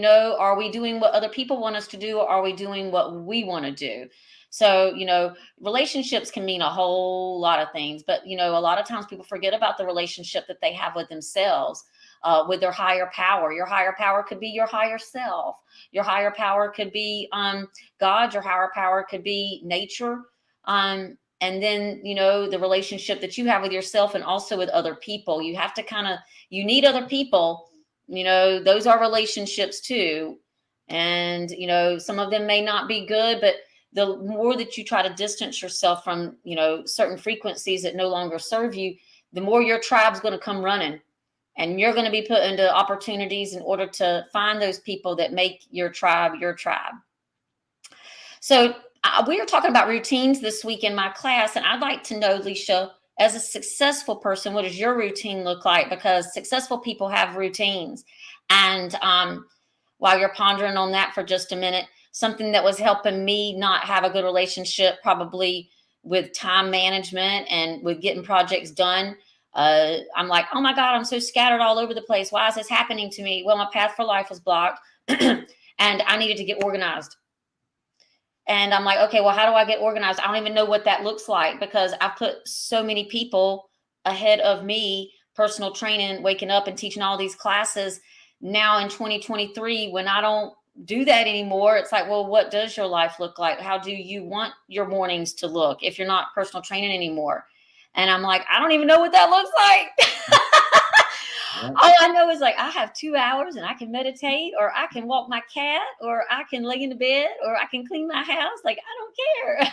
Are we doing what other people want us to do, or are we doing what we want to do? So, relationships can mean a whole lot of things, but, a lot of times people forget about the relationship that they have with themselves, with their higher power. Your higher power could be your higher self. Your higher power could be God. Your higher power could be nature. And then, the relationship that you have with yourself and also with other people. You have to you need other people, those are relationships too. And, some of them may not be good, but the more that you try to distance yourself from, certain frequencies that no longer serve you, the more your tribe's going to come running. And you're going to be put into opportunities in order to find those people that make your tribe your tribe. So we were talking about routines this week in my class, and I'd like to know, Lishia, as a successful person, what does your routine look like? Because successful people have routines. And while you're pondering on that for just a minute, something that was helping me not have a good relationship, probably with time management and with getting projects done. I'm like, oh my God, I'm so scattered all over the place. Why is this happening to me? Well, my path for life was blocked and I needed to get organized. And I'm like, okay, well, how do I get organized? I don't even know what that looks like, because I've put so many people ahead of me, personal training, waking up and teaching all these classes. Now in 2023, when I don't do that anymore, it's like, well, what does your life look like? How do you want your mornings to look if you're not personal training anymore? And I'm like, I don't even know what that looks like. All I know is, like, I have 2 hours and I can meditate, or I can walk my cat, or I can lay in the bed, or I can clean my house. Like, I don't care.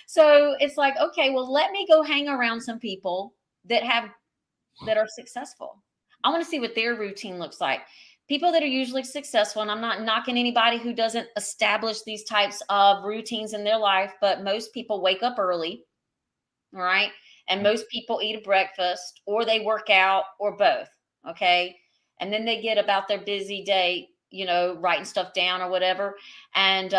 So it's like, okay, well, let me go hang around some people that are successful. I want to see what their routine looks like. People that are usually successful, and I'm not knocking anybody who doesn't establish these types of routines in their life, but most people wake up early, all right? And most people eat a breakfast, or they work out, or both. Okay. And then they get about their busy day, writing stuff down or whatever. And,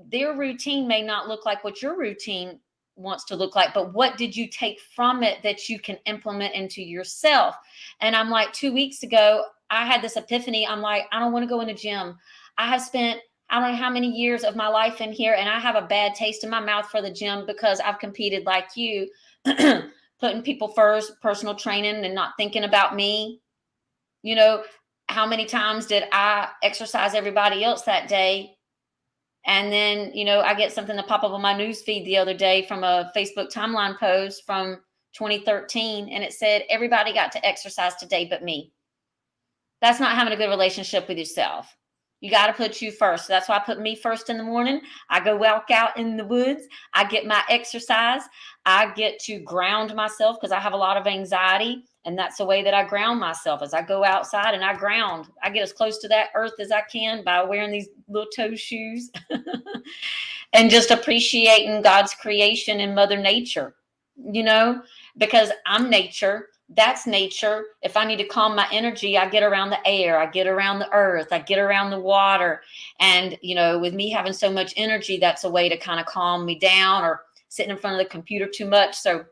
their routine may not look like what your routine wants to look like, but what did you take from it that you can implement into yourself? And I'm like, 2 weeks ago, I had this epiphany. I'm like, I don't want to go in the gym. I have spent, I don't know how many years of my life in here, and I have a bad taste in my mouth for the gym because I've competed like you, putting people first, personal training, and not thinking about me. You know, how many times did I exercise everybody else that day? And then, I get something to pop up on my news feed the other day from a Facebook timeline post from 2013, and it said, everybody got to exercise today but me. That's not having a good relationship with yourself. You got to put you first. So that's why I put me first in the morning. I go walk out in the woods. I get my exercise. I get to ground myself because I have a lot of anxiety. And that's the way that I ground myself as I go outside and I ground. I get as close to that earth as I can by wearing these little toe shoes and just appreciating God's creation and Mother Nature, because I'm nature. That's nature. If I need to calm my energy, I get around the air, I get around the earth, I get around the water. And, with me having so much energy, that's a way to kind of calm me down, or sitting in front of the computer too much. So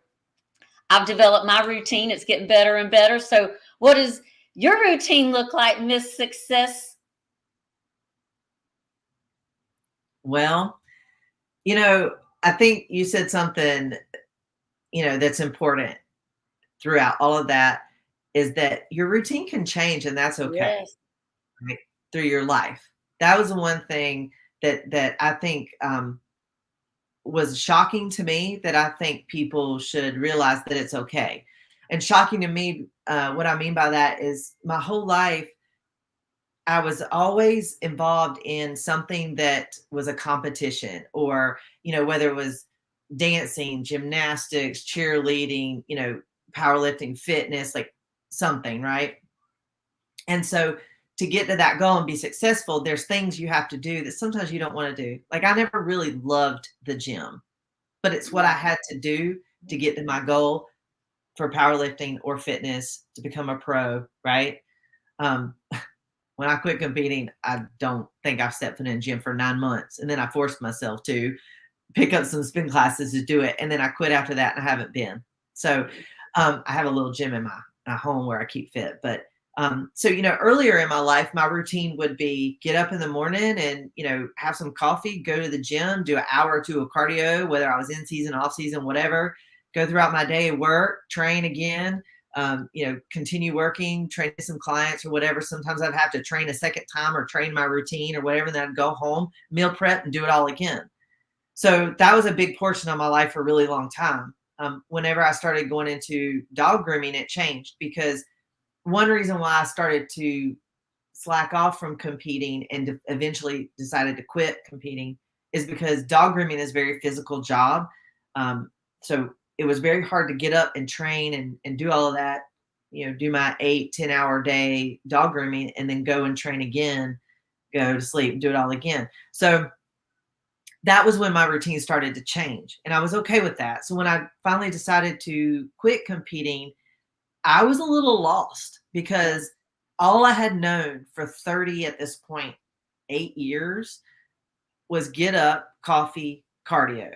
I've developed my routine. It's getting better and better. So what does your routine look like, Miss Success? Well, I think you said something, that's important throughout all of that, is that your routine can change, and that's okay. Yes. Right? Through your life. That was the one thing that I think was shocking to me, that I think people should realize that it's okay. And shocking to me, what I mean by that is my whole life, I was always involved in something that was a competition, or, whether it was dancing, gymnastics, cheerleading, powerlifting, fitness, like something, right? And so to get to that goal and be successful, there's things you have to do that sometimes you don't want to do. Like, I never really loved the gym, but it's what I had to do to get to my goal for powerlifting or fitness, to become a pro, right? When I quit competing, I don't think I've stepped foot in a gym for 9 months. And then I forced myself to pick up some spin classes to do it. And then I quit after that, and I haven't been. So I have a little gym in my home where I keep fit. But so, earlier in my life, my routine would be get up in the morning and, have some coffee, go to the gym, do an hour or two of cardio, whether I was in season, off season, whatever, go throughout my day, work, train again, continue working, train some clients or whatever. Sometimes I'd have to train a second time or train my routine or whatever. And then I'd go home, meal prep, and do it all again. So that was a big portion of my life for a really long time. Whenever I started going into dog grooming, it changed, because one reason why I started to slack off from competing and eventually decided to quit competing is because dog grooming is a very physical job. So it was very hard to get up and train and do all of that, do my 8-10 hour day dog grooming and then go and train again, go to sleep, and do it all again. So that was when my routine started to change, and I was okay with that. So when I finally decided to quit competing, I was a little lost, because all I had known for 30, at this point, 8 years, was get up, coffee, cardio,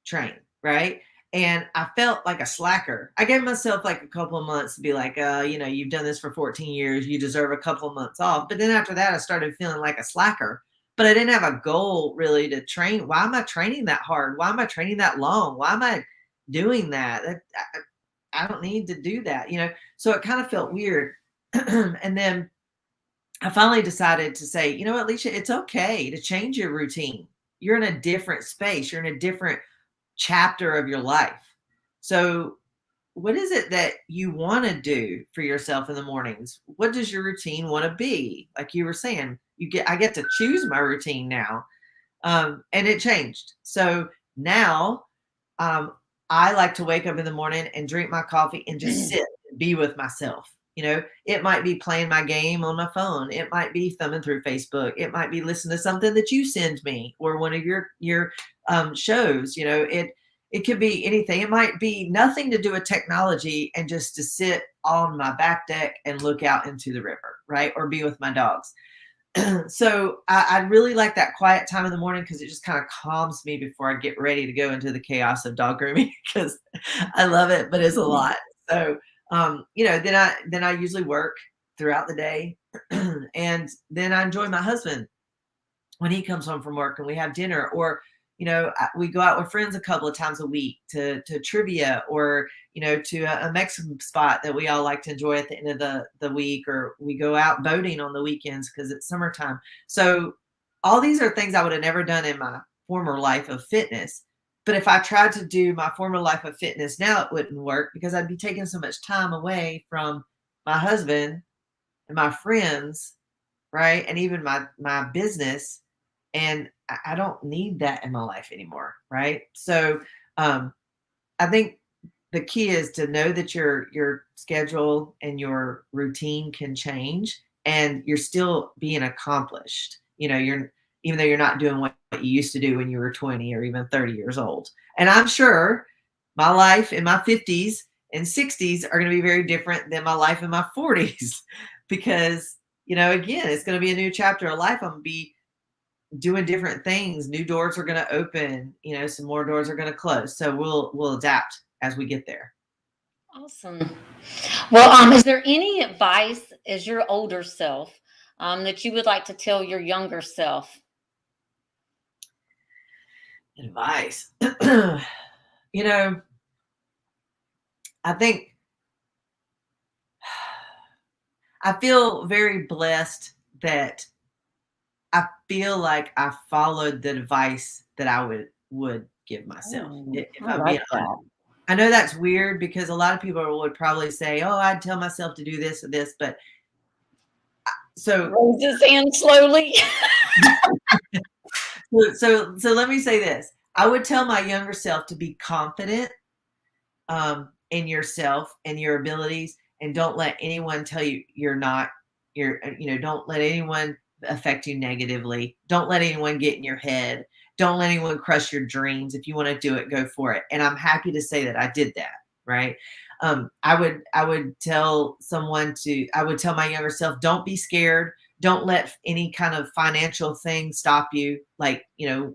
train, right? And I felt like a slacker. I gave myself like a couple of months to be like, you've done this for 14 years. You deserve a couple of months off. But then after that, I started feeling like a slacker. But I didn't have a goal really to train. Why am I training that hard? Why am I training that long? Why am I doing that? I don't need to do that, So it kind of felt weird. And then I finally decided to say, you know what, Lishia, it's okay to change your routine. You're in a different space. You're in a different chapter of your life. So what is it that you want to do for yourself in the mornings? What does your routine want to be? Like you were saying, I get to choose my routine now. And it changed. So now, I like to wake up in the morning and drink my coffee and just sit and be with myself. It might be playing my game on my phone. It might be thumbing through Facebook. It might be listening to something that you send me, or one of your shows. It could be anything. It might be nothing to do with technology, and just to sit on my back deck and look out into the river, right? Or be with my dogs. So I really like that quiet time in the morning, because it just kind of calms me before I get ready to go into the chaos of dog grooming, because I love it, but it's a lot. So, then I usually work throughout the day. And then I enjoy my husband when he comes home from work and we have dinner, or we go out with friends a couple of times a week to trivia, or to a Mexican spot that we all like to enjoy at the end of the week, or we go out boating on the weekends because it's summertime. So all these are things I would have never done in my former life of fitness. But if I tried to do my former life of fitness now, it wouldn't work because I'd be taking so much time away from my husband and my friends, right? And even my business. And I don't need that in my life anymore, right? So I think the key is to know that your schedule and your routine can change and you're still being accomplished. You're even though you're not doing what you used to do when you were 20 or even 30 years old. And I'm sure my life in my 50s and 60s are going to be very different than my life in my 40s because, again, it's going to be a new chapter of life. I'm going to be doing different things. New doors are going to open, some more doors are going to close. So we'll adapt as we get there. Awesome. Well, is there any advice as your older self that you would like to tell your younger self? Advice. I think I feel very blessed that I feel like I followed the advice that I would give myself. Oh, If I I'm like being honest. that. I know that's weird because a lot of people would probably say, "Oh, I'd tell myself to do this or this," but so Raise his hand slowly. so let me say this. I would tell my younger self to be confident in yourself and your abilities, and don't let anyone tell you you're not. Don't let anyone affect you negatively. Don't let anyone get in your head. Don't let anyone crush your dreams. If you want to do it, go for it. And I'm happy to say that I did that. Right. I would tell I would tell my younger self, don't be scared. Don't let any kind of financial thing stop you. Like,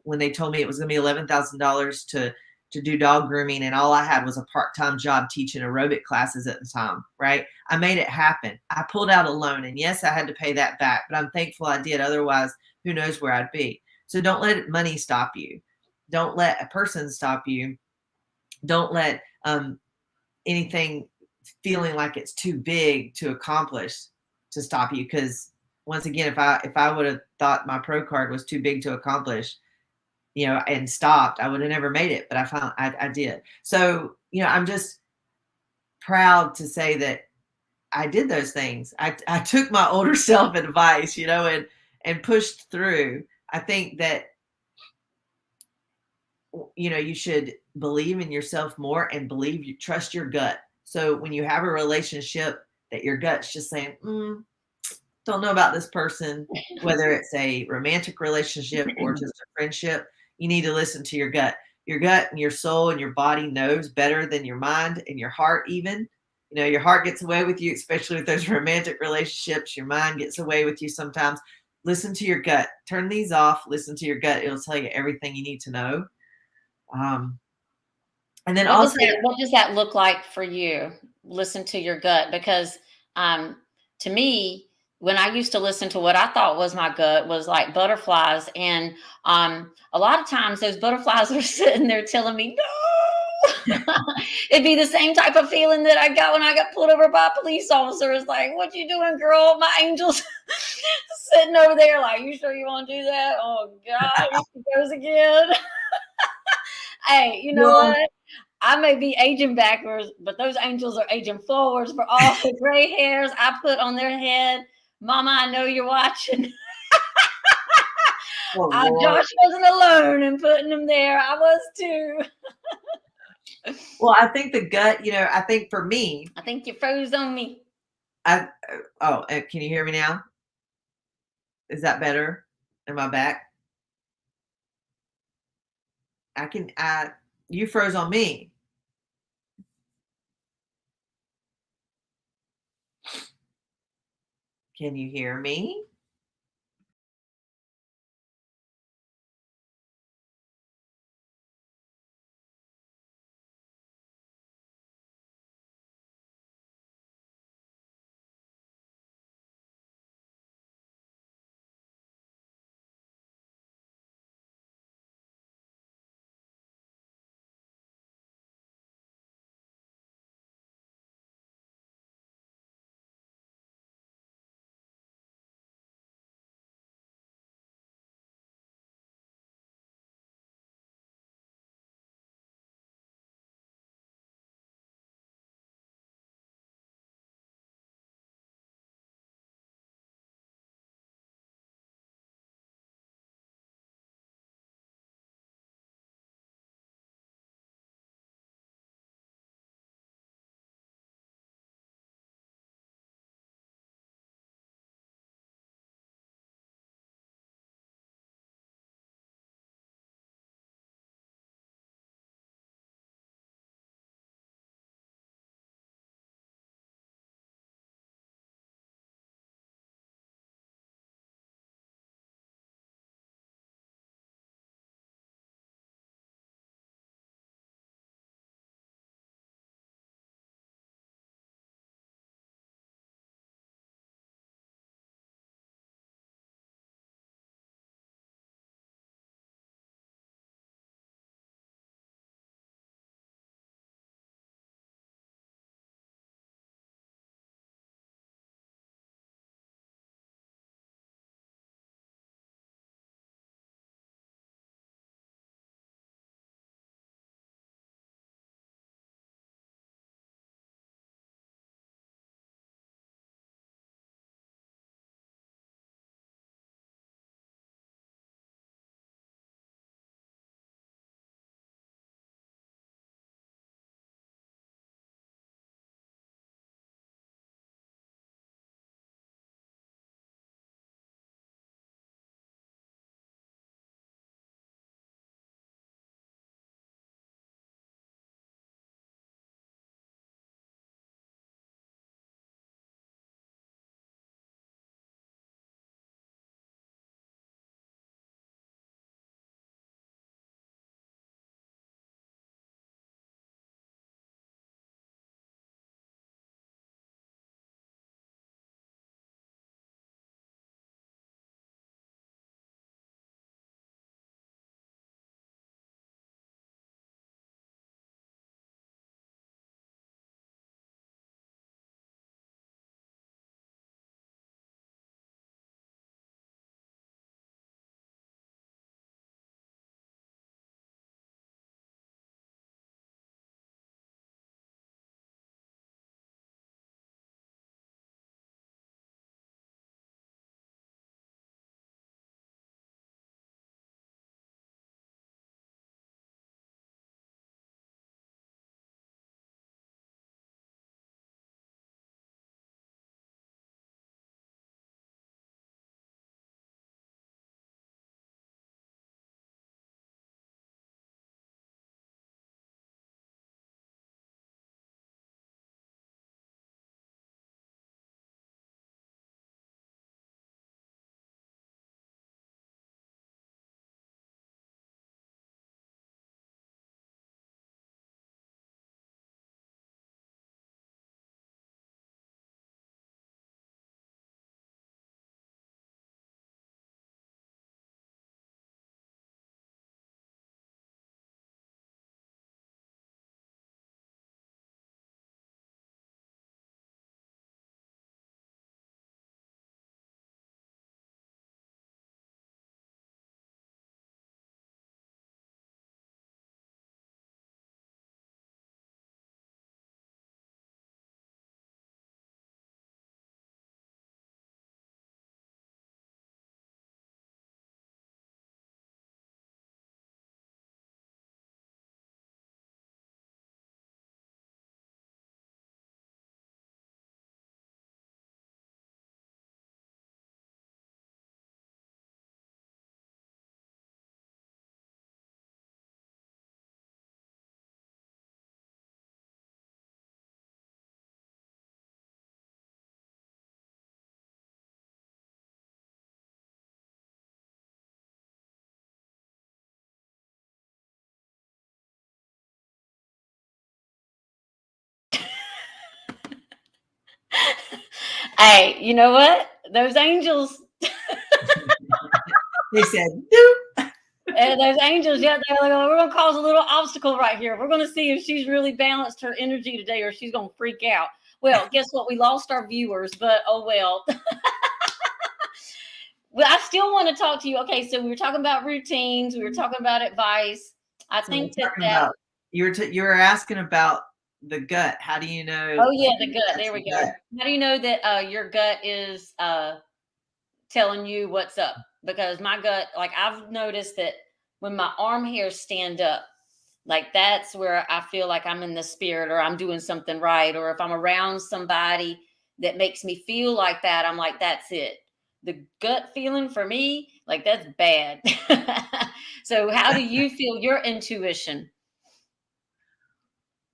when they told me it was going to be $11,000 to do dog grooming, and all I had was a part-time job teaching aerobic classes at the time, right? I made it happen. I pulled out a loan, and yes, I had to pay that back, but I'm thankful I did. Otherwise, who knows where I'd be. So don't let money stop you. Don't let a person stop you. Don't let anything feeling like it's too big to accomplish to stop you. Because once again, if I would have thought my pro card was too big to accomplish, and stopped, I would have never made it, but I did. So, I'm just proud to say that I did those things. I took my older self advice, and pushed through. I think that, you should believe in yourself more and trust your gut. So when you have a relationship that your gut's just saying, don't know about this person, whether it's a romantic relationship or just a friendship, you need to listen to your gut. Your gut and your soul and your body knows better than your mind and your heart even. Your heart gets away with you, especially with those romantic relationships. Your mind gets away with you sometimes. Listen to your gut. Turn these off. Listen to your gut. It'll tell you everything you need to know. And then also, What does that look like for you? Listen to your gut, because to me, when I used to listen to what I thought was my gut was like butterflies, and a lot of times those butterflies are sitting there telling me no. It'd be the same type of feeling that I got when I got pulled over by a police officer. It's like, what you doing, girl? My angel's sitting over there like, you sure you want to do that? Oh God, here she goes again. Hey, you know well, what? I may be aging backwards, but those angels are aging forwards for all the gray hairs I put on their head. Mama, I know you're watching. oh Lord. Josh wasn't alone in putting them there. I was too. Well, I think the gut, I think for me, I think you froze on me. can you hear me now? Is that better? Am I back? You froze on me. Can you hear me? Hey, you know what? Those angels, They said, nope. those angels, yeah, they're like, "Oh, we're gonna cause a little obstacle right here. We're gonna see if she's really balanced her energy today, or she's gonna freak out." Well, guess what? We lost our viewers, but oh well. Well, I still want to talk to you. Okay, so we were talking about routines. We were talking about advice. I So we're think that talking that. about, you were asking about the gut. How do you know Oh yeah, the gut. that's There the we go. gut? How do you know that your gut is telling you what's up? Because my gut, like I've noticed that when my arm hairs stand up, like that's where I feel like I'm in the spirit or I'm doing something right. Or if I'm around somebody that makes me feel like that, I'm like, that's it. The gut feeling for me, like that's bad. So, how do you feel your intuition?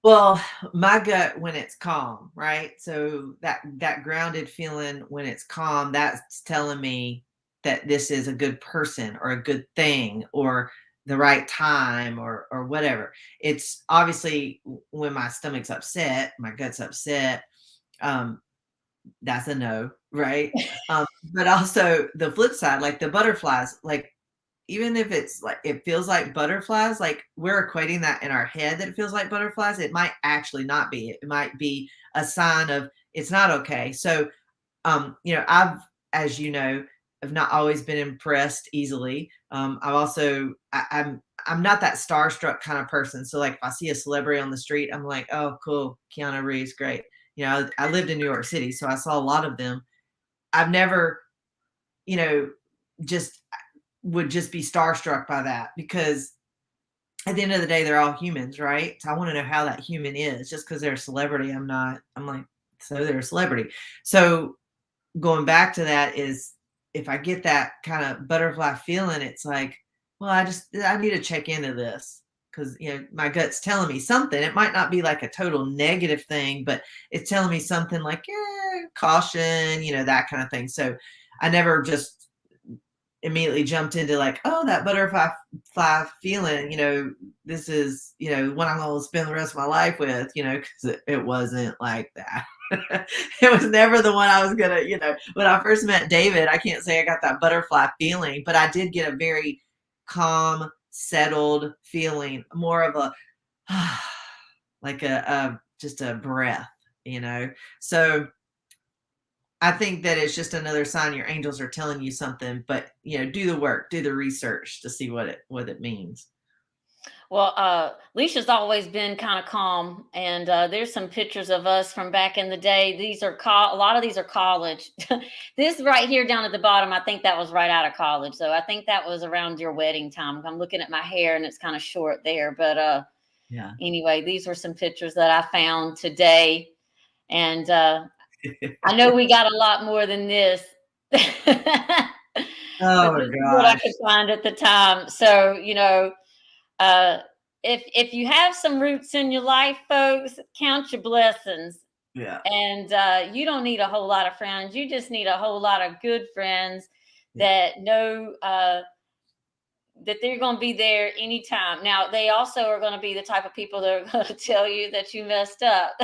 Well, my gut when it's calm, right? So that grounded feeling when it's calm, that's telling me that this is a good person or a good thing or the right time or whatever. It's obviously when my stomach's upset, my gut's upset, um, that's a no, right? But also the flip side, like the butterflies, like even if it's like it feels like butterflies, like we're equating that in our head that it feels like butterflies, it might actually not be. It might be a sign of it's not okay. So, I've, as you know, have not always been impressed easily. I've also, I'm not that starstruck kind of person. So, like, if I see a celebrity on the street, I'm like, oh, cool, Keanu Reeves, great. I lived in New York City, so I saw a lot of them. I've never, you know, just would just be starstruck by that because at the end of the day, they're all humans, right? So I want to know how that human is. Just because they're a celebrity, I'm not. I'm like, so they're a celebrity. So going back to that is if I get that kind of butterfly feeling, it's like, well, I need to check into this because my gut's telling me something. It might not be like a total negative thing, but it's telling me something like, caution, that kind of thing. So I never just immediately jumped into like, oh, that butterfly fly feeling, this is, what I'm going to spend the rest of my life with, because it wasn't like that. It was never the one I was going to, when I first met David, I can't say I got that butterfly feeling, but I did get a very calm, settled feeling, more of a, like just a breath, So I think that it's just another sign your angels are telling you something, but do the work, do the research to see what it means. Well, Lisha's always been kind of calm, and there's some pictures of us from back in the day. These are a lot of these are college. This right here down at the bottom, I think that was right out of college. So I think that was around your wedding time. I'm looking at my hair, and it's kind of short there. But Yeah. anyway, these were some pictures that I found today, and I know we got a lot more than this. But Oh this my is what I gosh. could find at the time. So, uh, if you have some roots in your life, folks, count your blessings. Yeah. And you don't need a whole lot of friends. You just need a whole lot of good friends Yeah. that know that they're going to be there anytime. Now, they also are going to be the type of people that are going to tell you that you messed up.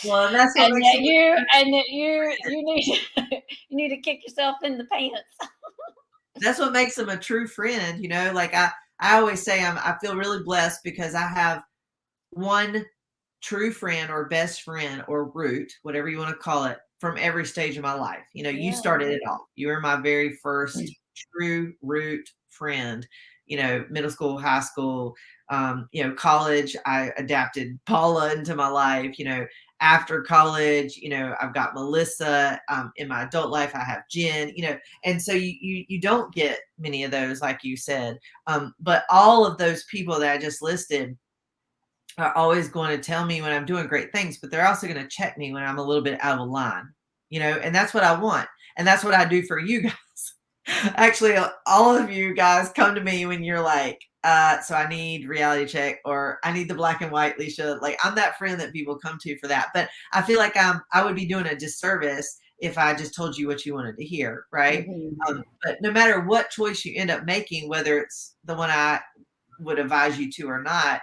Well, and that's what makes them And that you need you need to kick yourself in the pants. that's what makes them a true friend, like I always say I feel really blessed because I have one true friend or best friend or root, whatever you want to call it, from every stage of my life. You Yeah. started it all. You were my very first true root friend, middle school, high school, college. I adapted Paula into my life, after college, I've got Melissa. In my adult life, I have Jen, and so you don't get many of those, like you said. But all of those people that I just listed are always going to tell me when I'm doing great things, but they're also going to check me when I'm a little bit out of line, and that's what I want. And that's what I do for you guys. Actually, all of you guys come to me when you're like, so I need reality check or I need the black and white, Lishia. Like I'm that friend that people come to for that. But I feel like I would be doing a disservice if I just told you what you wanted to hear, right? Mhm. But no matter what choice you end up making, whether it's the one I would advise you to or not,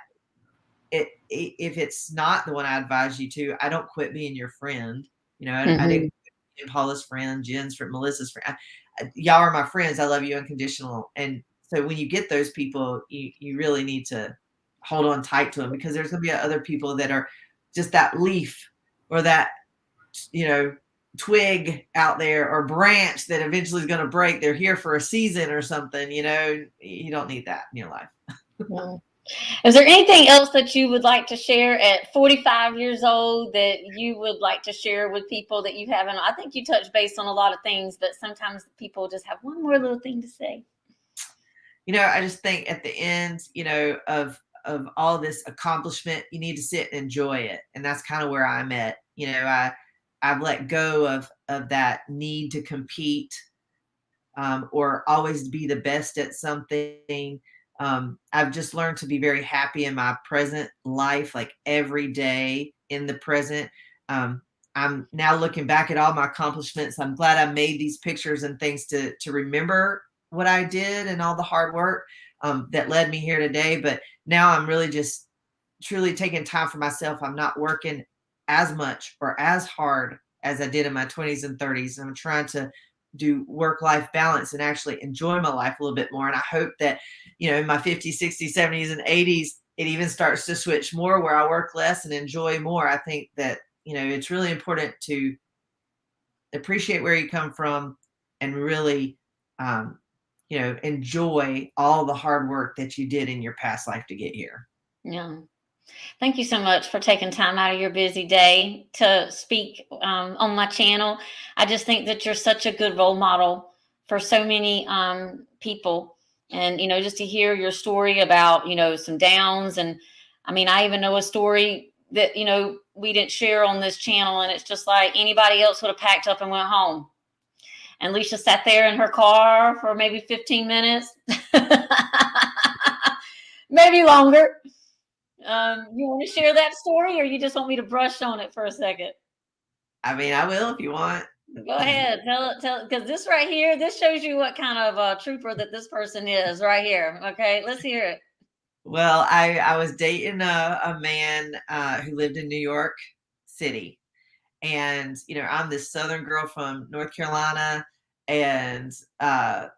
if it's not the one I advise you to, I don't quit being your friend. I didn't Mhm. Paula's friend, Jen's friend, Melissa's friend. Y'all are my friends. I love you unconditional. And so when you get those people, you really need to hold on tight to them, because there's going to be other people that are just that leaf or that, you know, twig out there or branch that eventually is going to break. They're here for a season or something. You don't need that in your life. Mm. Is there anything else that you would like to share at 45 years old that you would like to share with people that you haven't? I think you touched base on a lot of things, but sometimes people just have one more little thing to say. I just think at the end, of all this accomplishment, you need to sit and enjoy it. And that's kind of where I'm at. I've let go of that need to compete, or always be the best at something. I've just learned to be very happy in my present life, like every day in the present. Um, I'm now looking back at all my accomplishments. I'm glad I made these pictures and things to remember what I did and all the hard work, that led me here today. But now I'm really just truly taking time for myself. I'm not working as much or as hard as I did in my 20s and 30s. I'm trying to do work-life balance and actually enjoy my life a little bit more. And I hope that, in my 50s, 60s, 70s, and 80s, it even starts to switch more where I work less and enjoy more. I think that, it's really important to appreciate where you come from and really, enjoy all the hard work that you did in your past life to get here. Yeah. Thank you so much for taking time out of your busy day to speak on my channel. I just think that you're such a good role model for so many people. And, just to hear your story about, some downs. And I mean, I even know a story that, we didn't share on this channel. And it's just like anybody else would have packed up and went home. And Lishia sat there in her car for maybe 15 minutes, maybe longer. You want to share that story, or you just want me to brush on it for a second? I mean, I will if you want. Go ahead, tell it, because this right here, this shows you what kind of a trooper that this person is right here. Okay, let's hear it. Well, I was dating a man, who lived in New York City. And, I'm this Southern girl from North Carolina. And, I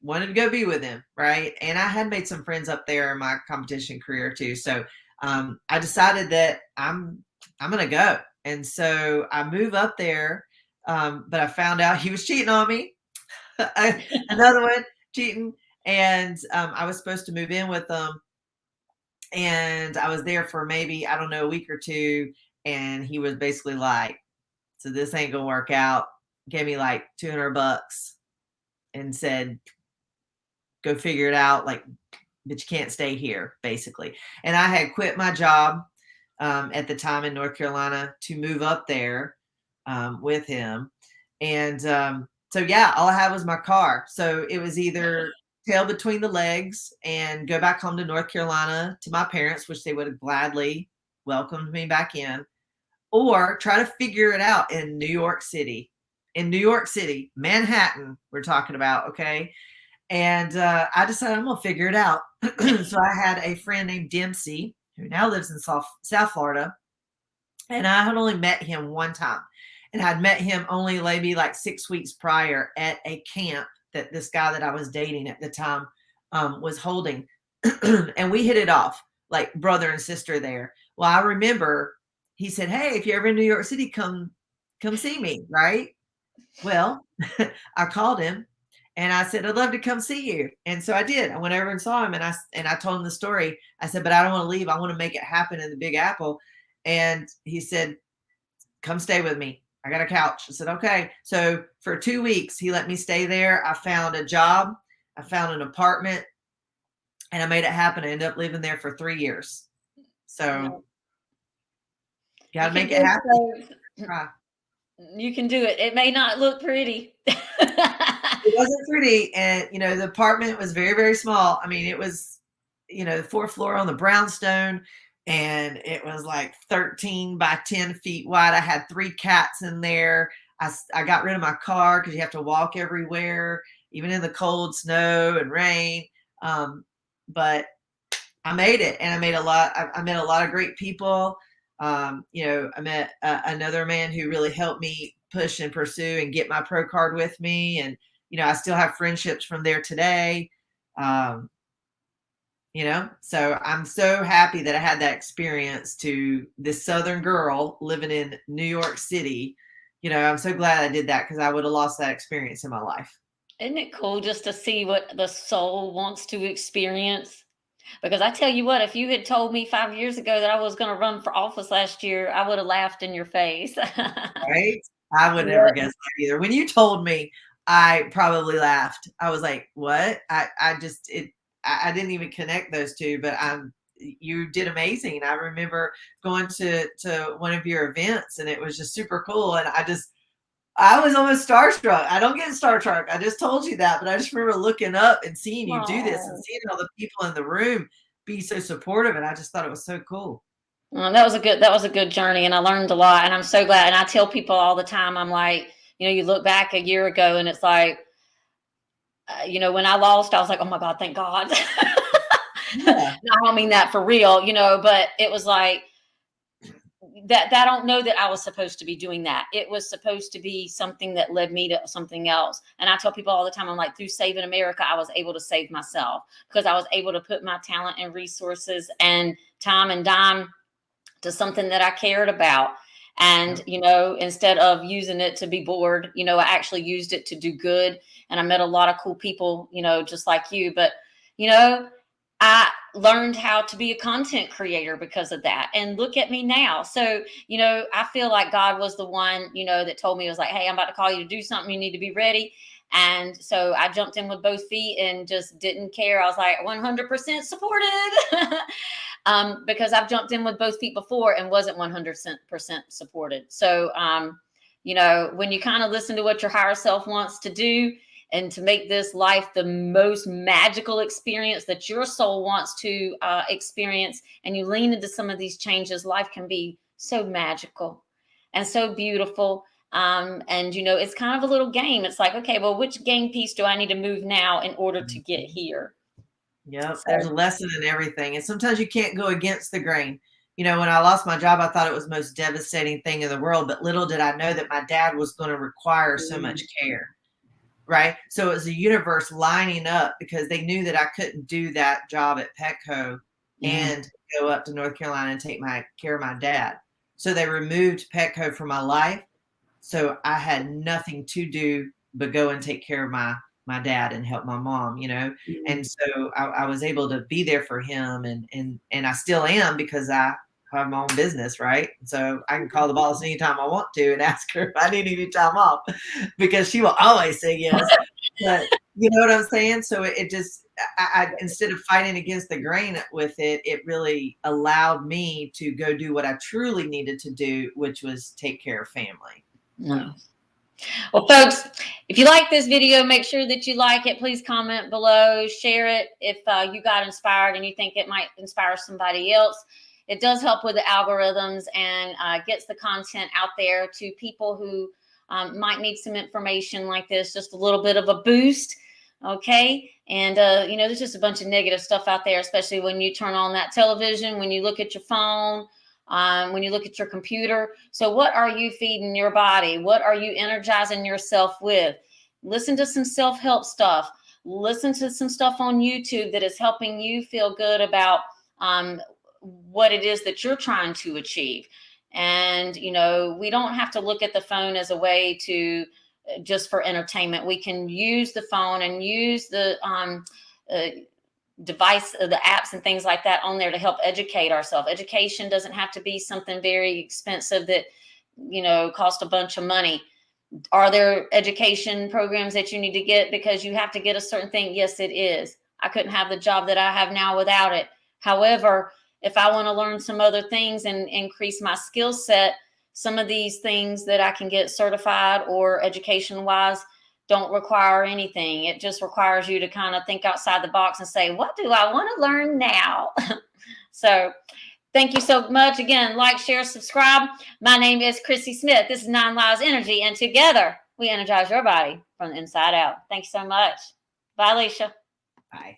wanted to go be with him, right? And I had made some friends up there in my competition career too. So, I decided that I'm gonna go. And so I move up there, but I found out he was cheating on me. Another one cheating. And, I was supposed to move in with them, and I was there for maybe, I don't know, a week or two. And he was basically like, so this ain't gonna work out. Gave me like $200 and said, go figure it out. Like, but you can't stay here, basically. And I had quit my job, at the time in North Carolina to move up there, with him. And, so yeah, all I had was my car. So it was either tail between the legs and go back home to North Carolina to my parents, which they would have gladly welcomed me back in, or try to figure it out in New York City. In New York City, Manhattan, we're talking about, okay? And, I decided I'm gonna figure it out. So I had a friend named Dempsey who now lives in South Florida, and I had only met him one time. And I'd met him only maybe like 6 weeks prior at a camp that this guy that I was dating at the time, was holding. And we hit it off like brother and sister there. Well, I remember he said, "Hey, if you're ever in New York City, come see me," right? Well, I called him and I said, "I'd love to come see you." And so I did. I went over and saw him, and I told him the story. I said, "But I don't want to leave. I want to make it happen in the Big Apple." And he said, "Come stay with me. I got a couch." I said, "Okay." So for 2 weeks, he let me stay there. I found a job. I found an apartment, and I made it happen. I ended up living there for 3 years. Yeah, So got you to can make do it happen. it, folks. Try. You can do it. It may not look pretty. It wasn't pretty, and, the apartment was very, very small. I mean, it was, the 4th floor on the brownstone, and it was like 13 by 10 feet wide. I had 3 cats in there. I got rid of my car because you have to walk everywhere, even in the cold snow and rain. But I made it, and I met a lot of great people. I met another man who really helped me push and pursue and get my pro card with me. And, I still have friendships from there today. Um, so I'm so happy that I had that experience to this Southern girl living in New York City. I'm so glad I did that because I would have lost that experience in my life. Isn't it cool just to see what the soul wants to experience? Because I tell you what, if you had told me 5 years ago that I was going to run for office last year, I would have laughed in your face. Right? I would never guess that either. When you told me, I probably laughed. I was like, what? I didn't even connect those two, but you did amazing. I remember going to one of your events and it was just super cool. And I was almost starstruck. I don't get starstruck. I just told you that, but I just remember looking up and seeing you do this and seeing all the people in the room be so supportive. And I just thought it was so cool. Well, that was a good journey, and I learned a lot. And I'm so glad. And I tell people all the time, I'm like, you look back a year ago, and it's like, when I lost, I was like, oh my God, thank God. Yeah. No, I don't mean that for real, but it was like that. I don't know that I was supposed to be doing that. It was supposed to be something that led me to something else. And I tell people all the time, I'm like, through Saving America, I was able to save myself because I was able to put my talent and resources and time and dime to something that I cared about. And, instead of using it to be bored, I actually used it to do good. And I met a lot of cool people, just like you. But, I learned how to be a content creator because of that. And look at me now. So, I feel like God was the one, that told me, it was like, hey, I'm about to call you to do something. You need to be ready. And so I jumped in with both feet and just didn't care. I was like 100% supported. Because I've jumped in with both feet before and wasn't 100% supported. So, when you kind of listen to what your higher self wants to do and to make this life the most magical experience that your soul wants to experience, and you lean into some of these changes, life can be so magical and so beautiful. And it's kind of a little game. It's like, okay, well, which game piece do I need to move now in order to get here? Yep, So, there's a lesson in everything, and sometimes you can't go against the grain. When I lost my job, I thought it was the most devastating thing in the world, but little did I know that my dad was going to require so much care, right? So it was the universe lining up because they knew that I couldn't do that job at Petco and go up to North Carolina and take care of my dad. So they removed Petco from my life. So I had nothing to do but go and take care of my dad and help my mom, and so I was able to be there for him, and I still am because I have my own business, right? So I can call the boss anytime I want to and ask her if I need any time off because she will always say yes. But you know what I'm saying? So it just, I instead of fighting against the grain with it, it really allowed me to go do what I truly needed to do, which was take care of family. no. Well, folks, if you like this video, make sure that you like it. Please comment below, share it if you got inspired and you think it might inspire somebody else. It does help with the algorithms and gets the content out there to people who might need some information like this, just a little bit of a boost. Okay. And, there's just a bunch of negative stuff out there, especially when you turn on that television, when you look at your phone, when you look at your computer. So what are you feeding your body? What are you energizing yourself with? Listen to some self-help stuff. Listen to some stuff on YouTube that is helping you feel good about what it is that you're trying to achieve. And, we don't have to look at the phone as a way to just for entertainment. We can use the phone and use the device, the apps and things like that on there to help educate ourselves. Education doesn't have to be something very expensive that cost a bunch of money. Are there education programs that you need to get because you have to get a certain thing? Yes, it is. I couldn't have the job that I have now without it. However, if I want to learn some other things and increase my skill set, some of these things that I can get certified or education wise don't require anything. It just requires you to kind of think outside the box and say, what do I want to learn now? So thank you so much. Again, like, share, subscribe. My name is Chrissy Smith. This is Nine Lives Energy, and together we energize your body from the inside out. Thanks so much. Bye, Lishia. Bye.